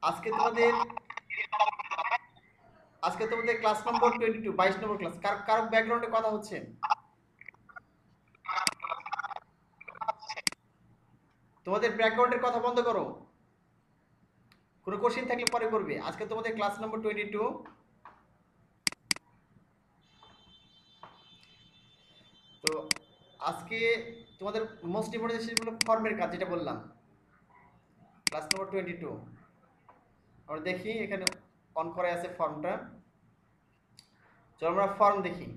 আজকে তোমাদের ক্লাস নম্বর 22, 22 নম্বর ক্লাস। কার ব্যাকগ্রাউন্ডে কথা হচ্ছে? তোমাদের ব্যাকগ্রাউন্ডের কথা বন্ধ করো। কোনো কোশ্চেন থাকলে পরে করবে। আজকে তোমাদের ক্লাস নম্বর 22। তো আজকে তোমাদের মোস্ট ইম্পর্টেন্ট জিনিস হলো ফর্মের কাজ, যেটা বললাম। ক্লাস নম্বর 22 আমরা দেখি, এখানে অন করা আছে ফর্মটা। চলো আমরা ফর্ম দেখি।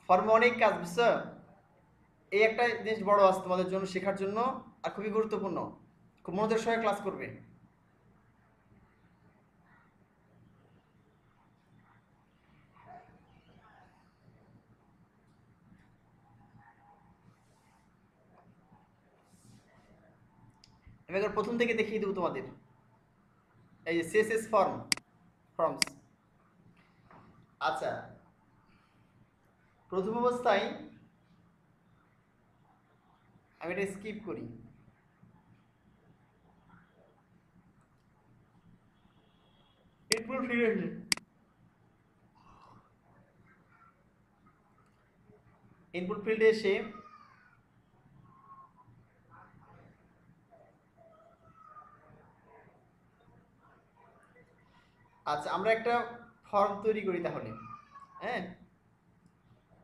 ফর্মে অনেক কাজ, বুঝছো? এই একটা জিনিস বড় আছে তোমাদের জন্য, শেখার জন্য, আর খুবই গুরুত্বপূর্ণ। খুব মনোযোগের সঙ্গে ক্লাস করবে। আমি একবার প্রথম থেকে দেখিয়ে দেবো তোমাদের। এই যে সিএসএস ফর্মস। আচ্ছা, প্রথম অবস্থায় আমি এটা স্কিপ করি। এরপর ফিরে আসি। ইনপুট ফিল্ডে এসে আচ্ছা, আমরা একটা ফর্ম তৈরি করি তাহলে। হ্যাঁ,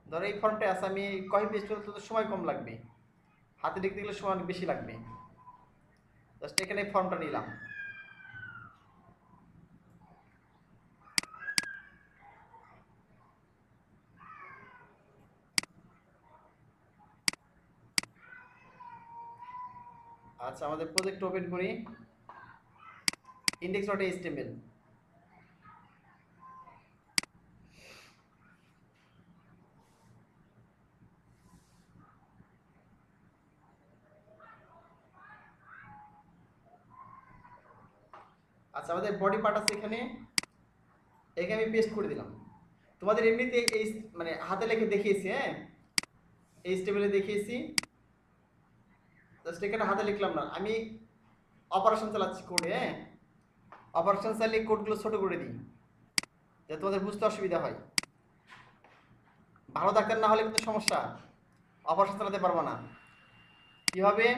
ধরো এই ফর্মটা আছে, আমি কপি পেস্ট করতে তো সময় কম লাগবে, হাতে লিখতে গেলে সময় অনেক বেশি লাগবে। জাস্ট এখানে ফর্মটা নিলাম। আচ্ছা, আমাদের প্রজেক্ট ওপেন করি। index.html। আচ্ছা, আমাদের বডি পার্ট আছে এখানে, এখানে আমি পেস্ট করে দিলাম। তোমাদের এমনিতে এই মানে হাতে লিখে দেখিয়েছি, হ্যাঁ, HTML-এ দেখিয়েছি। জাস্ট এখানে হাতে লিখলাম না, আমি অপারেশন চালাচ্ছি কোডে। হ্যাঁ, অপারেশন চালিয়ে কোডগুলো ছোট করে দিই, যাতে তোমাদের বুঝতে অসুবিধা হয়। ভালো ডাক্তার না হলে কিন্তু সমস্যা, অপারেশন চালাতে পারবো না। কিভাবে?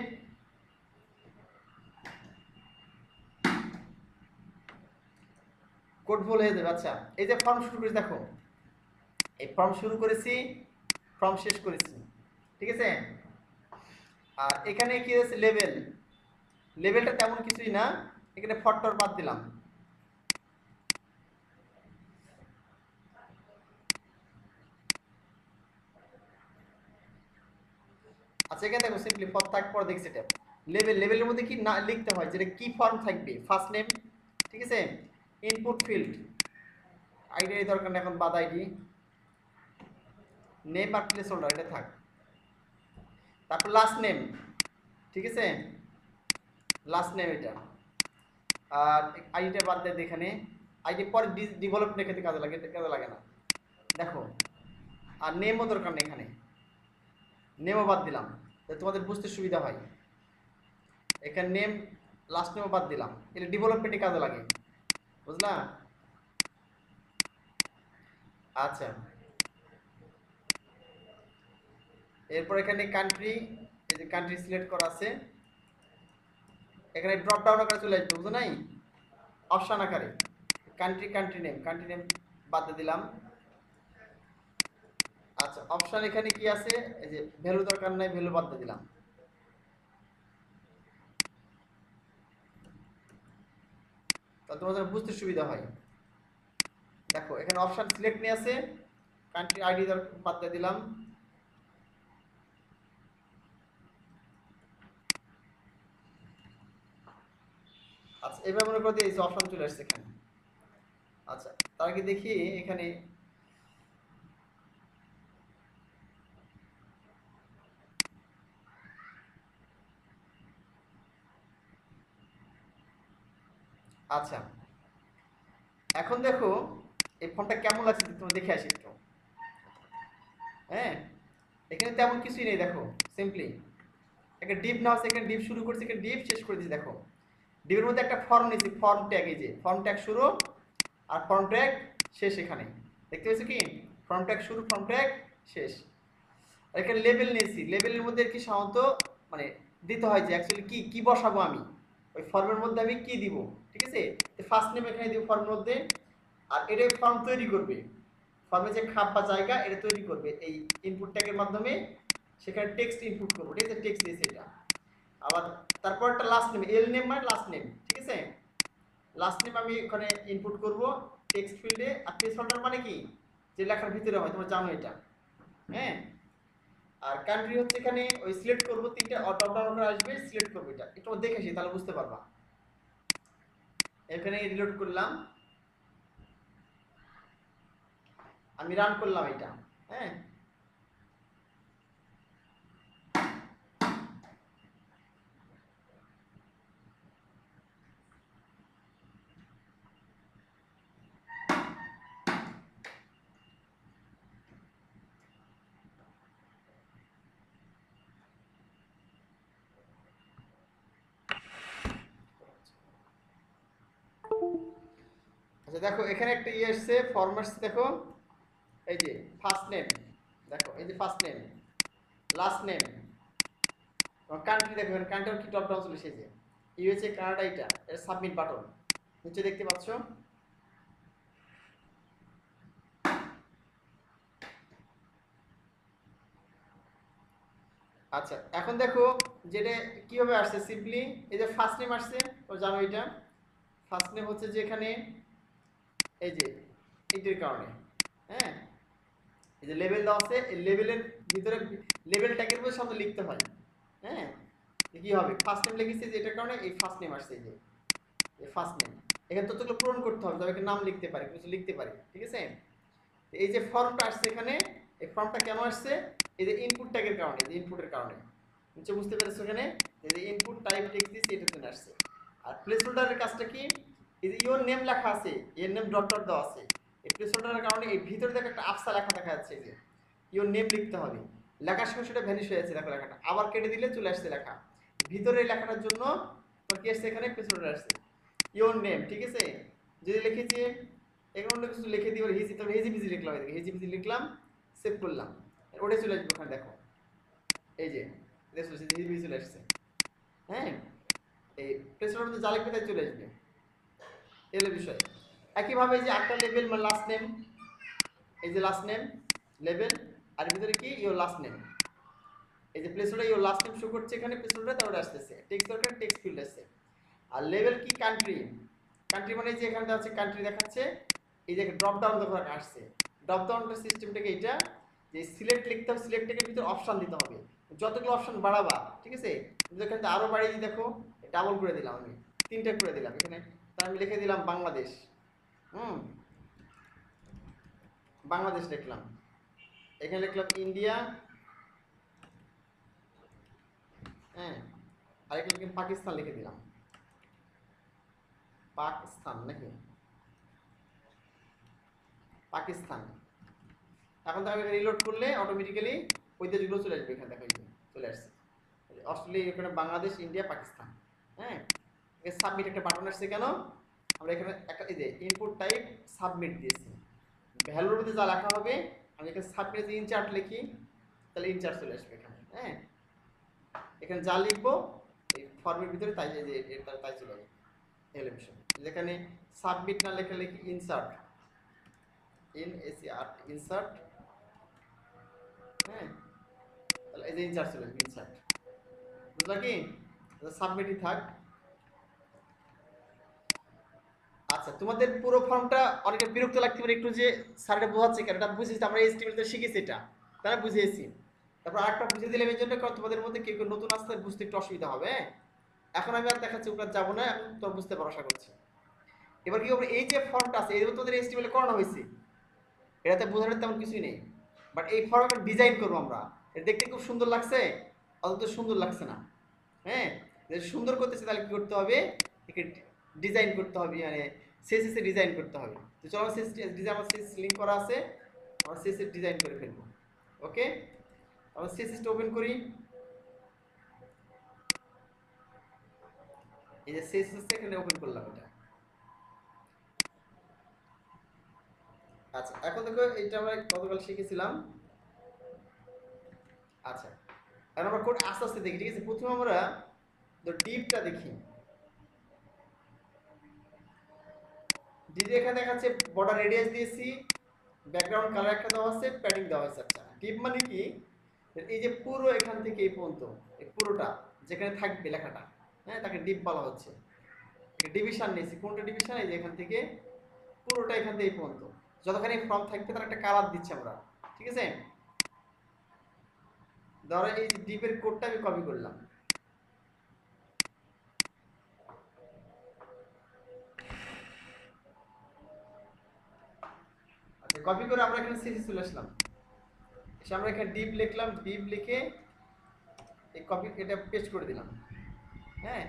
কোড ভুল হয়ে যাবে। আচ্ছা, এই যে ফর্ম শুরু করেছি, দেখো এই ফর্ম শুরু করেছি, ফর্ম শেষ করেছি, ঠিক আছে? আর এখানে কি আছে, লেভেলটা তেমন কিছুই না, এখানে ফট্টর বাদ দিলাম। আচ্ছা, এখানে দেখো সিম্পলি পদ থাক পর দেখছি এটা লেভেলের মধ্যে কি না লিখতে হয়, যেটা কি ফর্ম থাকবে, ফার্স্ট নেম, ঠিক আছে? ইনপুট ফিল্ড আইডি দরকার না এখন, বাদ আইডি, নেম আর প্লেস হোল্ডার এটা থাক। তারপর লাস্ট নেম, ঠিক আছে? লাস্ট নেম এটা। আর আইডিটা বাদ দেয় এখানে, আইডি পরে ডেভেলপমেন্টের ক্ষেত্রে কাজে লাগে, কাজে লাগে না, দেখো। আর নেমও দরকার নেই, এখানে নেমও বাদ দিলাম যাতে তোমাদের বুঝতে সুবিধা হয়। এখানে নেম, লাস্ট নেমও বাদ দিলাম, এটা ডেভেলপমেন্টে কাজে লাগে, বুঝলা? আচ্ছা, এরপর এখানে কান্ট্রি, এই যে কান্ট্রি সিলেক্ট করা আছে, এখানে ড্রপ ডাউন আকারে চলে আসবে, বুঝো নাই? অপশন আকারে কান্ট্রি নেম বাদ দিয়ে দিলাম। আচ্ছা, অপশন এখানে কি আছে, এই যে ভ্যালু দরকার নাই, ভ্যালু বাদ দিয়ে দিলাম। তাহলে তোমাদের বুঝতে সুবিধা হয়। দেখো এখানে অপশন সিলেক্ট নিয়ে আছে, কান্ট্রি আইডি বাদ দিয়ে দিলাম। আচ্ছা, এবার মনে করো এই যে অপশন চলে আসছে এখানে। আচ্ছা, তার আগে দেখি এখানে আচ্ছা, এখন দেখো এই ফোনটা কেমন লাগছে তোমরা দেখে আসি একটু। হ্যাঁ, এখানে তেমন কিছুই নেই, দেখো সিম্পলি একটা ডিপ না আছে, এখানে ডিপ শুরু করছি, এখানে ডিপ শেষ করে দিচ্ছি, দেখো। ডিভের মধ্যে একটা ফর্ম নিয়েছি, ফর্ম ট্যাগ, এই যে ফর্ম ট্যাগ শুরু আর ফর্ম ট্যাগ শেষ। এখানে দেখতে পাচ্ছ কি ফর্ম ট্যাগ শুরু, ফর্ম ট্যাগ শেষ। আর এখানে লেবেল নিয়েছি, লেবেলের মধ্যে কি সাধারণত মানে দিতে হয় যে অ্যাকচুয়ালি কি কি বসাবো আমি ওই ফর্মের মধ্যে আমি কি দিব, ঠিক আছে। তো ফার্স্ট নেম এখানে দিব ফর্মের মধ্যে, আর এটাই ফর্ম তৈরি করবে, ফর্মে যে খাপ বা জায়গা এটা তৈরি করবে এই ইনপুট ট্যাগের মাধ্যমে। সেখানে টেক্সট ইনপুট করবো, ঠিক আছে, টেক্সট দিয়েছে এটা। আবার তারপর একটা লাস্ট নেম, এল নেম মানে লাস্ট নেম, ঠিক আছে। লাস্ট নেম আমি ওখানে ইনপুট করব টেক্সট ফিল্ডে। আর প্লেস হোল্ডার মানে কি, যে লেখার ভিতরে হয়, তোমরা জানো এটা, হ্যাঁ। আর কান্ট্রি হচ্ছে এখানে ওই সিলেক্ট করব, তিনটা টপ ডাউন করে আসবে, সিলেক্ট করব। এটা একটু দেখেছি তাহলে বুঝতে পারবা। এখানে রিলোড করলাম, আমি রান করলাম এটা, হ্যাঁ। আচ্ছা দেখো এখানে একটা ইয়ে এসছে, ফরম্যাটস দেখো, এই যে ফার্স্ট নেম, দেখো এই যে first name, last name, country দেখো এখানে কান্ট্রি কি টপ ডাউন চলে এসেছে, ইউএসএ কানাডা, এটা সাবমিট বাটন নিচে দেখতে পাচ্ছ। আচ্ছা এখন দেখো যেটা কিভাবে আসছে, সিম্পলি এই যে ফার্স্ট নেম আসছে, তো জানো এটা ফার্স্ট নেম হচ্ছে যে এখানে এই যে এটির কারণে, হ্যাঁ। এই যে লেবেল দেওয়া আছে, এই লেবেলের ভিতরে লেবেল ট্যাগের মধ্যে সামনে লিখতে হয়, হ্যাঁ। কি হবে ফার্স্ট নেম লিখেছে যে এটার কারণে এই ফার্স্ট নেম আসছে, এই যে এই ফার্স্ট নেম। এখানে তথ্যগুলো পূরণ করতে হবে, তবে নাম লিখতে পারি, কিছু লিখতে পারি, ঠিক আছে। এই যে ফর্মটা আসছে এখানে, এই ফর্মটা কেন আসছে, এই যে ইনপুট ট্যাগের কারণে, যে ইনপুটের কারণে, নিচে বুঝতে পেরেছো এখানে এই যে ইনপুট টাইপ টেক্সট দিয়েছি এটার জন্য আসছে। আর প্লেস হোল্ডারের কাজটা কি, এই যে ইওর নেম লেখা আছে, এর নেম ডট ডট দেওয়া আছে, এই প্লেস হোল্ডারের কারণে এই ভিতরে দেখো একটা আফসা লেখা দেখা যাচ্ছে, এই যে ইওর নেম লিখতে হবে, লেখার সময় সেটা ভ্যানিশ হয়ে যাচ্ছে, দেখো লেখাটা আবার কেটে দিলে চলে আসছে লেখা ভিতরে, লেখাটার জন্য কি আসছে এখানে প্লেস হোল্ডার আসছে ইওর নেম, ঠিক আছে। যদি লিখেছি এখানে অন্য কিছু লিখে দিই, হিজি, তবে হিজি বিজি লিখলাম, এদিকে হিজি বিজি লিখলাম, সেভ করলাম, ওটা চলে আসবে ওখানে, দেখো এই যে হিজি বিজি চলে আসছে, হ্যাঁ। এই প্লেসের মধ্যে যা লিখবে তাই চলে আসবে, এলো বিষয়। একইভাবে যে একটা লেভেল মানে লাস্ট নেম, এই যে লাস্ট নেম লেভেল, আর ভিতরে কি ইওর লাস্ট নেম, এই যে প্লেসটা ইওর লাস্ট নেম শো করছে এখানে প্লেসটা, তারপরে আসতেছে টেক্সট দরকার, টেক্সট ফিল্ড আসছে। আর লেভেল কি কান্ট্রি, কান্ট্রি মানে যে এখানে আছে কান্ট্রি দেখাচ্ছে, এই যে ড্রপ ডাউন দেখো আসছে, ড্রপ ডাউনটা সিস্টেমটাকে এইটা যে সিলেক্ট লিখতে হবে, সিলেক্টের ভিতরে অপশন দিতে হবে, যতগুলো অপশন বাড়াবা, ঠিক আছে। এখানে আরো বাড়িয়ে দিই, দেখো ডাবল করে দিলাম, আমি তিনটা করে দিলাম এখানে, তার আমি লিখে দিলাম বাংলাদেশ, বাংলাদেশ লিখলাম, এখানে লিখলাম ইন্ডিয়া, হ্যাঁ। আর এখানে পাকিস্তান লিখে দিলাম, পাকিস্তান নাকি পাকিস্তান। এখন তো আমি রিলোড করলে অটোমেটিক্যালি ওই দেশগুলো চলে আসবে, এখানে দেখো চলে আসছে অস্ট্রেলিয়া, এখানে বাংলাদেশ, ইন্ডিয়া, পাকিস্তান, হ্যাঁ। সাবমিট একটা বাটন আসছে কেন, আমরা এখানে একটা এই যে ইনপুট টাইপ সাবমিট দিয়েছি, ভ্যালুর মধ্যে যা লেখা হবে আমি এখানে সাবমিট ইনচার্ট লিখি, তাহলে ইনচার্ট চলে আসবে এখানে, হ্যাঁ। এখানে যা লিখবো এই ফর্মের ভিতরে তাই যে তাই চলে যাবে, এলিভেশন। যেখানে সাবমিট না লেখা লিখি ইনসার্ট, ইনসার্ট, হ্যাঁ। তাহলে এই যে ইনসার্ট চলে আসবে, ইনসার্ট, বুঝলা কি, সাবমিটই থাক। আচ্ছা তোমাদের পুরো ফর্মটা অনেকে বিরক্ত লাগতে পারে একটু, যে স্যারটা বোঝাচ্ছে কেন, এটা বুঝেছি, আমরা এইচটিএমএল তে শিখেছি, এটা তারা বুঝিয়েছি, তারপর আরেকটা বুঝিয়ে দিলাম, এই জন্য কারণ তোমাদের মধ্যে কেউ কেউ নতুন আসতে বুঝতে একটু অসুবিধা হবে, হ্যাঁ। এখন আমি আর দেখাচ্ছি ওটা যাবো না, এখন তোমরা বুঝতে পারো আশা করছি। এবার কি হবে, এই যে ফর্মটা আছে এই তোমাদের এইচটিএমএল এ করানো হয়েছে, এটাতে বোঝানোর তেমন কিছুই নেই, বাট এই ফর্ম একটা ডিজাইন করবো আমরা, এটা দেখতে খুব সুন্দর লাগছে, অত সুন্দর লাগছে না, হ্যাঁ। সুন্দর করতেছে তাহলে কি করতে হবে, একে ডিজাইন করতে হবে, মানে সিএসএস ডিজাইন করতে হবে। তো চলো সিএসএস ডিজাইন, আমার সিএসএস লিংক করা আছে, আমরা সিএসএস ডিজাইন করে ফেলবো, ওকে। আমরা সিএসএসটা ওপেন করি, এই যে সিএসএস এখানে ওপেন করলাম এটা। আচ্ছা এখন দেখো এটা আমরা গতকাল শিখেছিলাম। আচ্ছা এখন আমরা কোড আস্তে আস্তে দেখি, ঠিক আছে। প্রথমে আমরা ডিপটা দেখি। ডিপ এখানে দেখাচ্ছে বর্ডার রেডিয়াস দিয়েছি, ব্যাকগ্রাউন্ড কালার একটা দেওয়া আছে, প্যাডিং দেওয়া আছে। আচ্ছা ডিপ মানে কি, এই যে পুরো এখান থেকে এই পর্যন্ত এই পুরোটা যেখানে থাকবে লেখাটা, হ্যাঁ তাকে ডিপ বলা হচ্ছে। ডিভিশন নিয়েছি, কোনটা ডিভিশন, এই যে এখান থেকে পুরোটা এখান থেকে এই পর্যন্ত যতখানি ফর্ম থাকবে তার একটা কালার দিচ্ছি আমরা, ঠিক আছে। ধরো এই ডিপের কোডটা আমি কপি করলাম, আচ্ছা কপি করে আমরা এখানে সিসি চলে আসলাম, এসে আমরা এখানে ডিপ লিখলাম, ডিপ লিখে এই কপি এটা পেস্ট করে দিলাম, হ্যাঁ।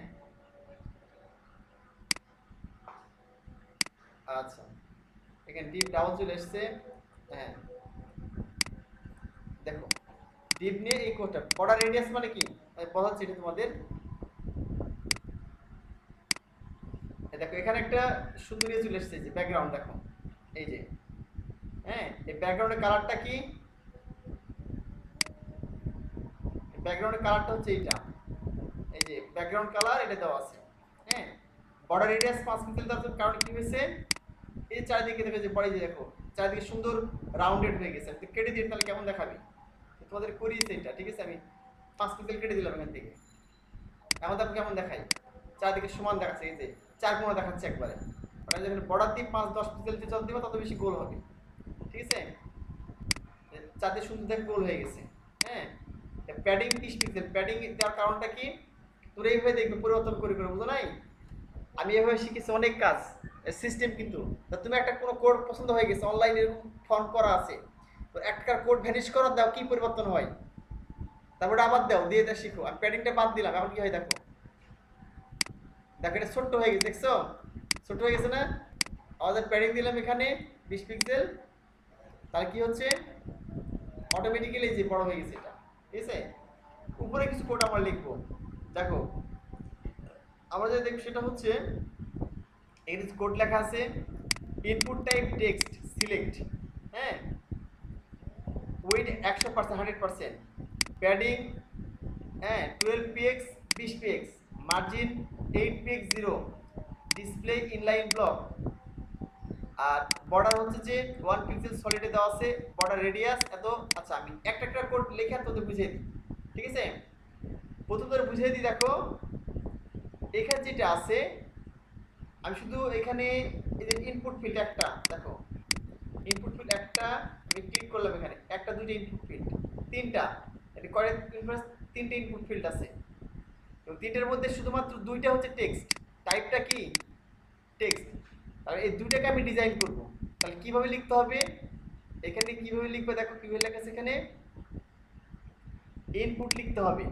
আচ্ছা এখানে ডিপ ডাউন চলে এসছে, হ্যাঁ দেখো ডিপ নিয়ে এই কোডটা বর্ডার রেডিয়াস মানে কি বোঝাচ্ছি এটা তোমাদের। দেখো এখানে একটা সুন্দর ইয়ে চলে এসছে, যে ব্যাকগ্রাউন্ড দেখো এই যে, হ্যাঁ এই ব্যাকগ্রাউন্ডের কালারটা কি, ব্যাকগ্রাউন্ডের কালারটা হচ্ছে এইটা, এই যে ব্যাকগ্রাউন্ড কালার এটা দেওয়া আছে, হ্যাঁ। বর্ডার রেডিয়াস 5 পিক্সেল দেওয়ার কারণ কি হয়েছে, এই চারিদিকে দেখো যে বড় যে দেখো চারিদিকে সুন্দর রাউন্ডেড হয়ে গেছে। তো কেটে দিয়ে তাহলে কেমন দেখাবে, তোমাদের করিয়েছে এটা, ঠিক আছে। আমি 5 পিক্সেল কেটে দিলাম এখান থেকে, এখন তারপর কেমন দেখাই, চারিদিকে সমান দেখাচ্ছে, এই যে 4 কোণা দেখাচ্ছে একবারে। মানে যখন বর্ডার দিয়ে 5-10 পিক্সেল দিয়ে যত দিবা তত বেশি গোল হবে, ঠিক আছে। চারদিকে সুন্দর দেখে গোল হয়ে গেছে, হ্যাঁ। প্যাডিং 30 পিক্সেল, প্যাডিং দেওয়ার কারণটা কি, তোর এইভাবে দেখবে পরিবর্তন করে করে, বুঝো নাই। আমি এভাবে শিখেছি অনেক কাজ সিস্টেম, কিন্তু তুমি একটা কোনো কোড পছন্দ হয়ে গেছে অনলাইনে এরকম ফর্ম করা আছে, তো একটা কোড ভ্যানিশ করা দাও কি পরিবর্তন হয়, তারপরে আবার দাও দিয়ে এটা শিখো। আমি প্যাডিংটা বাদ দিলাম, এখন কি হয় দেখো, দেখো এটা ছোট্ট হয়ে গেছে, দেখছো ছোট হয়ে গেছে না। আমাদের প্যাডিং দিলাম এখানে 20 পিক্সেল, তাহলে কি হচ্ছে অটোমেটিক্যালি যে বড় হয়ে গেছে এটা, ঠিক আছে। উপরে কিছু কোড আমরা লিখবো, দেখো আমরা যেটা দেখব সেটা হচ্ছে এর কোড লেখা আছে ইনপুট টাইপ টেক্সট সিলেক্ট, হ্যাঁ উইথ 100% 100%, প্যাডিং হ্যাঁ 12px 20px, margin 8px 0, display inline block, আর বর্ডার হচ্ছে যে 1 পিক্সেল সলিডে দেওয়া আছে, বর্ডার রেডিয়াস এত। আচ্ছা আমি একটা একটা কোড লিখে তোদের বুঝিয়ে দিই, ঠিক আছে। প্রথম তোদের বুঝিয়ে দিই, দেখো এখানে যেটা আছে আমি শুধু এখানে এই যে ইনপুট ফিল্ড একটা দেখো, ইনপুট ফিল্ড একটা আমি ক্লিক করলাম, এখানে একটা দুটো ইনপুট ফিল্ড, তিনটা এটা করে ইনপুট, তিনটে ইনপুট ফিল্ড আছে, এবং তিনটার মধ্যে শুধুমাত্র দুইটা হচ্ছে টেক্সট, টাইপটা কি টেক্সট। তাহলে এই দুইটাকে আমি ডিজাইন করব, তাহলে কিভাবে লিখতে হবে, এখানে কিভাবে লিখবে দেখো কিভাবে লেখা আছে, এখানে ইনপুট লিখতে হবে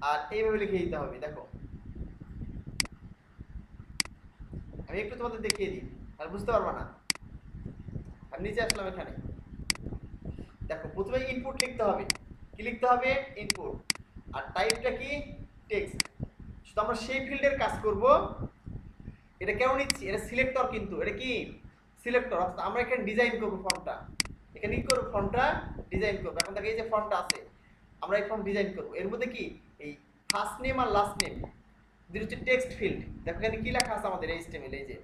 আর এইভাবে লিখে দিতে হবে। দেখো আমি একটু তোমাদের দেখিয়ে দিই, তাহলে বুঝতে পারবা না। আমি নিচে আসলাম, এখানে দেখো প্রথমে ইনপুট লিখতে হবে, কি লিখতে হবে ইনপুট, আর টাইপটা কি টেক্সট। শুধু আমরা সেই ফিল্ডের কাজ করব। এটা কেন নিচ্ছি, এটা সিলেক্টর, কিন্তু এটা কি সিলেক্টর, অর্থাৎ আমরা এখানে ডিজাইন করব ফর্মটা, এখানে কি করব ফর্মটা ডিজাইন করব। এখন দেখো এই যে ফর্মটা আছে, আমরা এই ফর্ম ডিজাইন করব। এর মধ্যে কি এই ফার্স্ট নেম আর লাস্ট নেম দুটো হচ্ছে টেক্সট ফিল্ড। দেখো এখানে কি লেখা আছে আমাদের এইচটিএমএল, এই যে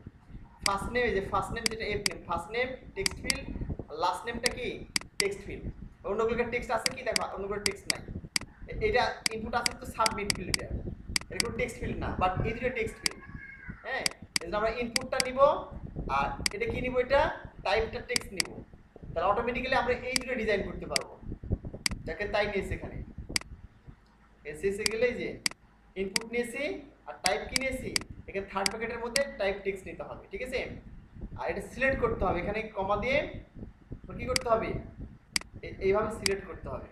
ফার্স্ট নেম, এই যে ফার্স্ট নেম যেটা F name, first name text field, আর লাস্ট নেমটা কি টেক্সট ফিল্ড। অন্যগুলোর টেক্সট আছে কি, দেখো অন্যগুলোর টেক্সট নাই। এটা ইনপুট আছে তো সাবমিট ফিল্ড, এটা কোনো টেক্সট ফিল্ড না, বাট এই দুটো টেক্সট ফিল্ড, হ্যাঁ। এই আমরা ইনপুটটা নিব, আর এটা কি নিব, এটা টাইপটা টেক্সট নিব, তাহলে অটোমেটিক্যালি আমরা এই দুটো ডিজাইন করতে পারবো। দেখেন তাই নিয়েছে এখানে এসএসএ গেলে যে ইনপুট নিয়েছি আর টাইপ কি নিয়েছি, এখানে থার্ড প্যাকেটের মধ্যে টাইপ টেক্সট নিতে হবে, ঠিক আছে। আর এটা সিলেক্ট করতে হবে, এখানে কমা দিয়ে কি করতে হবে, এইভাবে সিলেক্ট করতে হবে,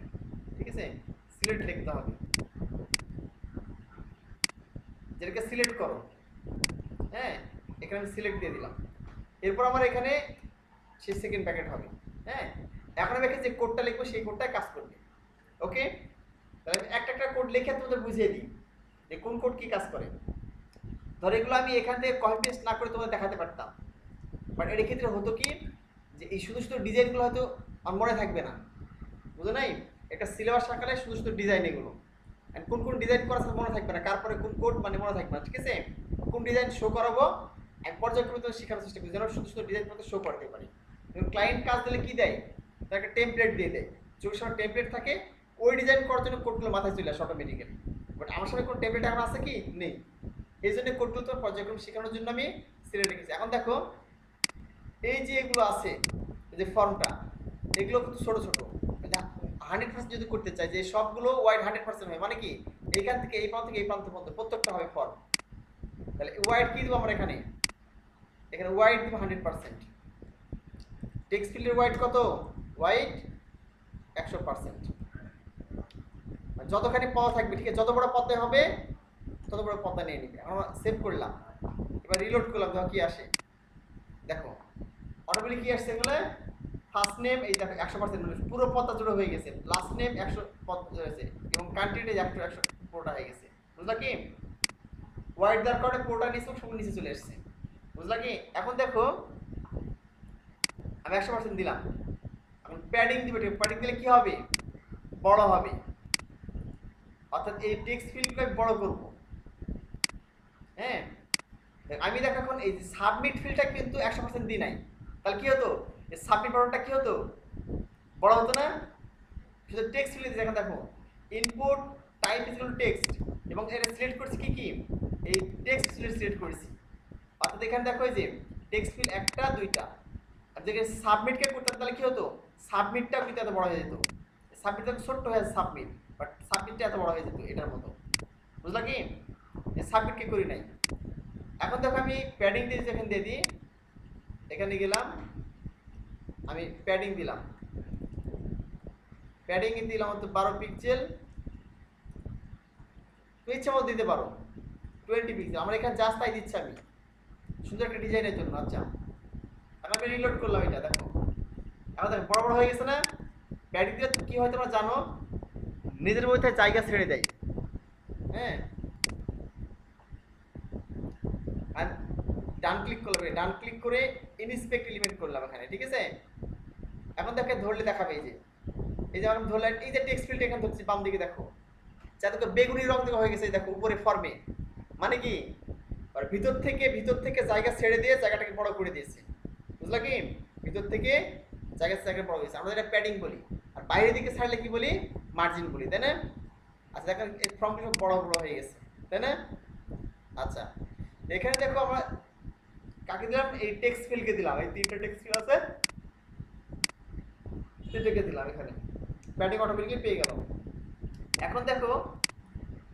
ঠিক আছে। সিলেক্ট লিখতে হবে, যেটাকে সিলেক্ট করো, হ্যাঁ এখানে আমি সিলেক্ট দিয়ে দিলাম। এরপর আমার এখানে সেই সেকেন্ড প্যাকেট হবে, হ্যাঁ। এখন আমি এখানে যে কোডটা লিখবো সেই কোডটাই কাজ করবে, ওকে। তাহলে একটা একটা কোড লিখে তোমাদের বুঝিয়ে দিই যে কোন কোড কি কাজ করে। ধরো এগুলো আমি এখান থেকে কপি পেস্ট না করে তোমাদের দেখাতে পারতাম, বাট এর ক্ষেত্রে হতো কি যে এই শুধু শুধু ডিজাইনগুলো হয়তো আমার মনে থাকবে না, বুঝো নাই? একটা সিলেবাস আকারে শুধু শুধু ডিজাইন এগুলো, কোন কোন ডিজাইন করা মনে থাকবে না, তারপরে কোন কোড মানে মনে থাকবে না, ঠিক আছে? কোন ডিজাইন শো করাবো এক পর্যায়ক্রমে শেখার চেষ্টা করি যেন শুধু শুধু ডিজাইন করতে শো করতে পারি। ক্লায়েন্ট কাজ দিলে কি দেয়, তার একটা টেমপ্লেট দিয়ে দেয়, চোখের সামনে টেমপ্লেট থাকে, ওই ডিজাইন করার জন্য কোডগুলো মাথায় চলে আসে অটোমেটিক্যালি। বাট আমার সামনে কোন টেমপ্লেট এখন আছে কি নেই, এই জন্য কোডগুলো তো পর্যায়ক্রমে শেখানোর জন্য আমি সিলেক্ট রেখেছি। এখন দেখো এই যে এগুলো আছে, এই যে ফর্মটা, এগুলো কিন্তু ছোটো ছোটো, 100% যদি করতে চাই যে সবগুলো ওয়াইড 100% হয়, মানে কি এইখান থেকে এই প্রান্ত থেকে এই প্রান্ত পর্যন্ত প্রত্যেকটা হবে ফর্ম, তাহলে ওয়াইড কি দেবো আমরা এখানে, এখানে ওয়াইড দেবো 100%। টেক্সট ফিল্ডের ওয়াইড কত, ওয়াইড 100%, যতখানি পদ থাকবে, ঠিক আছে, যত বড় পদে হবে তত বড় পদটা নিয়ে নিবে। আমরা সেভ করলাম, এবার রিলোড করলাম, দেখো কি আসে, দেখো অটোমেটিক কি আসছে বলে ফার্স্ট নেম এই দেখো 100% পুরো পদটা জুড়ে হয়ে গেছে, লাস্ট নেম 100 পদ হয়েছে এবং কান্ট্রিটা 100 পুরোটা হয়ে গেছে, বুঝলা কি? ওয়াইড দেওয়ার কারণে পুরোটা নিচে সব নিচে চলে আসছে, বুঝলা কি? এখন দেখো আমি 100% দিলাম, এখন প্যাডিং দিবে, প্যাডিং দিলে কি হবে, বড় হবে, অর্থাৎ এই টেক্সট ফিল্ডকে আমি বড় করব। হ্যাঁ, আমি দেখো এখন এই সাবমিট ফিল্ডটা কিন্তু 100% দিই নাই, তাহলে কি হতো, এই সাবমিট বাটনটা কি হতো, বড় হতো না? শুধু টেক্সট ফিল্ডে দেখো, দেখো input type is equal to text এবং এটা সিলেক্ট করছি কি কি, এই টেক্সট ফিল্ড সিলেক্ট করেছি, অর্থাৎ এখানে দেখো এই যে টেক্সট ফিল্ড একটা দুইটা, আর যেখানে সাবমিটকে করতাম তাহলে কি হতো, সাবমিটটা কিন্তু এত বড় হয়ে যেত, সাবমিটটা ছোট্ট হয়ে সাবমিট, বাট সাবমিটটা এত বড় হয়ে যেত এটার মতো, বুঝলা কি? সাবমিটকে করি নাই। এখন দেখো আমি প্যাডিং দিয়ে যেখানে দিয়ে দিই, এখানে গেলাম, আমি প্যাডিং দিলাম, প্যাডিং দিলাম হচ্ছে 12 পিক্সেল, তুমি ইচ্ছা মতো দিতে পারো 20 পিক্সেল, আমার এখানে জাস্ট তাই দিচ্ছি আমি সুন্দর একটা ডিজাইনের জন্য। আচ্ছা, এখন আমি রিলোড করলাম, এটা দেখো এখন দেখো বড় বড় হয়ে গেছে না? প্যাডিং দিলে কি হয় তোমরা জানো, নিজের মধ্যে জায়গা ছেড়ে দেয়। হ্যাঁ, আর ডান ক্লিক করলাম, ডান ক্লিক করে ইনস্পেক্ট এলিমেন্ট করলাম এখানে, ঠিক আছে? এখন দেখে ধরলে দেখাবে এই যে আমি ধরলাম, এই যে টেক্সট ফিল্ড এখানে ধরছি বাম দিকে, দেখো যাতে বেগুনি রং থেকে হয়ে গেছে, দেখো উপরে ফর্মে, মানে কি আর ভিতর থেকে জায়গা ছেড়ে দিয়ে জায়গাটাকে বড় করে দিয়েছে, বুঝলা কি? ভিতর থেকে জায়গা বড় হয়েছে, আমরা এটা প্যাডিং বলি, আর বাইরের দিকে ছাড়লে কি বলি, মার্জিন বলি, তাই না? আচ্ছা দেখেন এই ফর্মটা সব বড় বড় হয়ে গেছে, তাই না? আচ্ছা, এখানে দেখো আমরা কাকে দিলাম, এই টেক্সট ফিল্ডকে দিলাম, এই তিনটা টেক্সট ফিল্ড আছে, তিনটাকে দিলাম এখানে, প্যাডিং অটোমেটিকলি পেয়ে গেল। এখন দেখো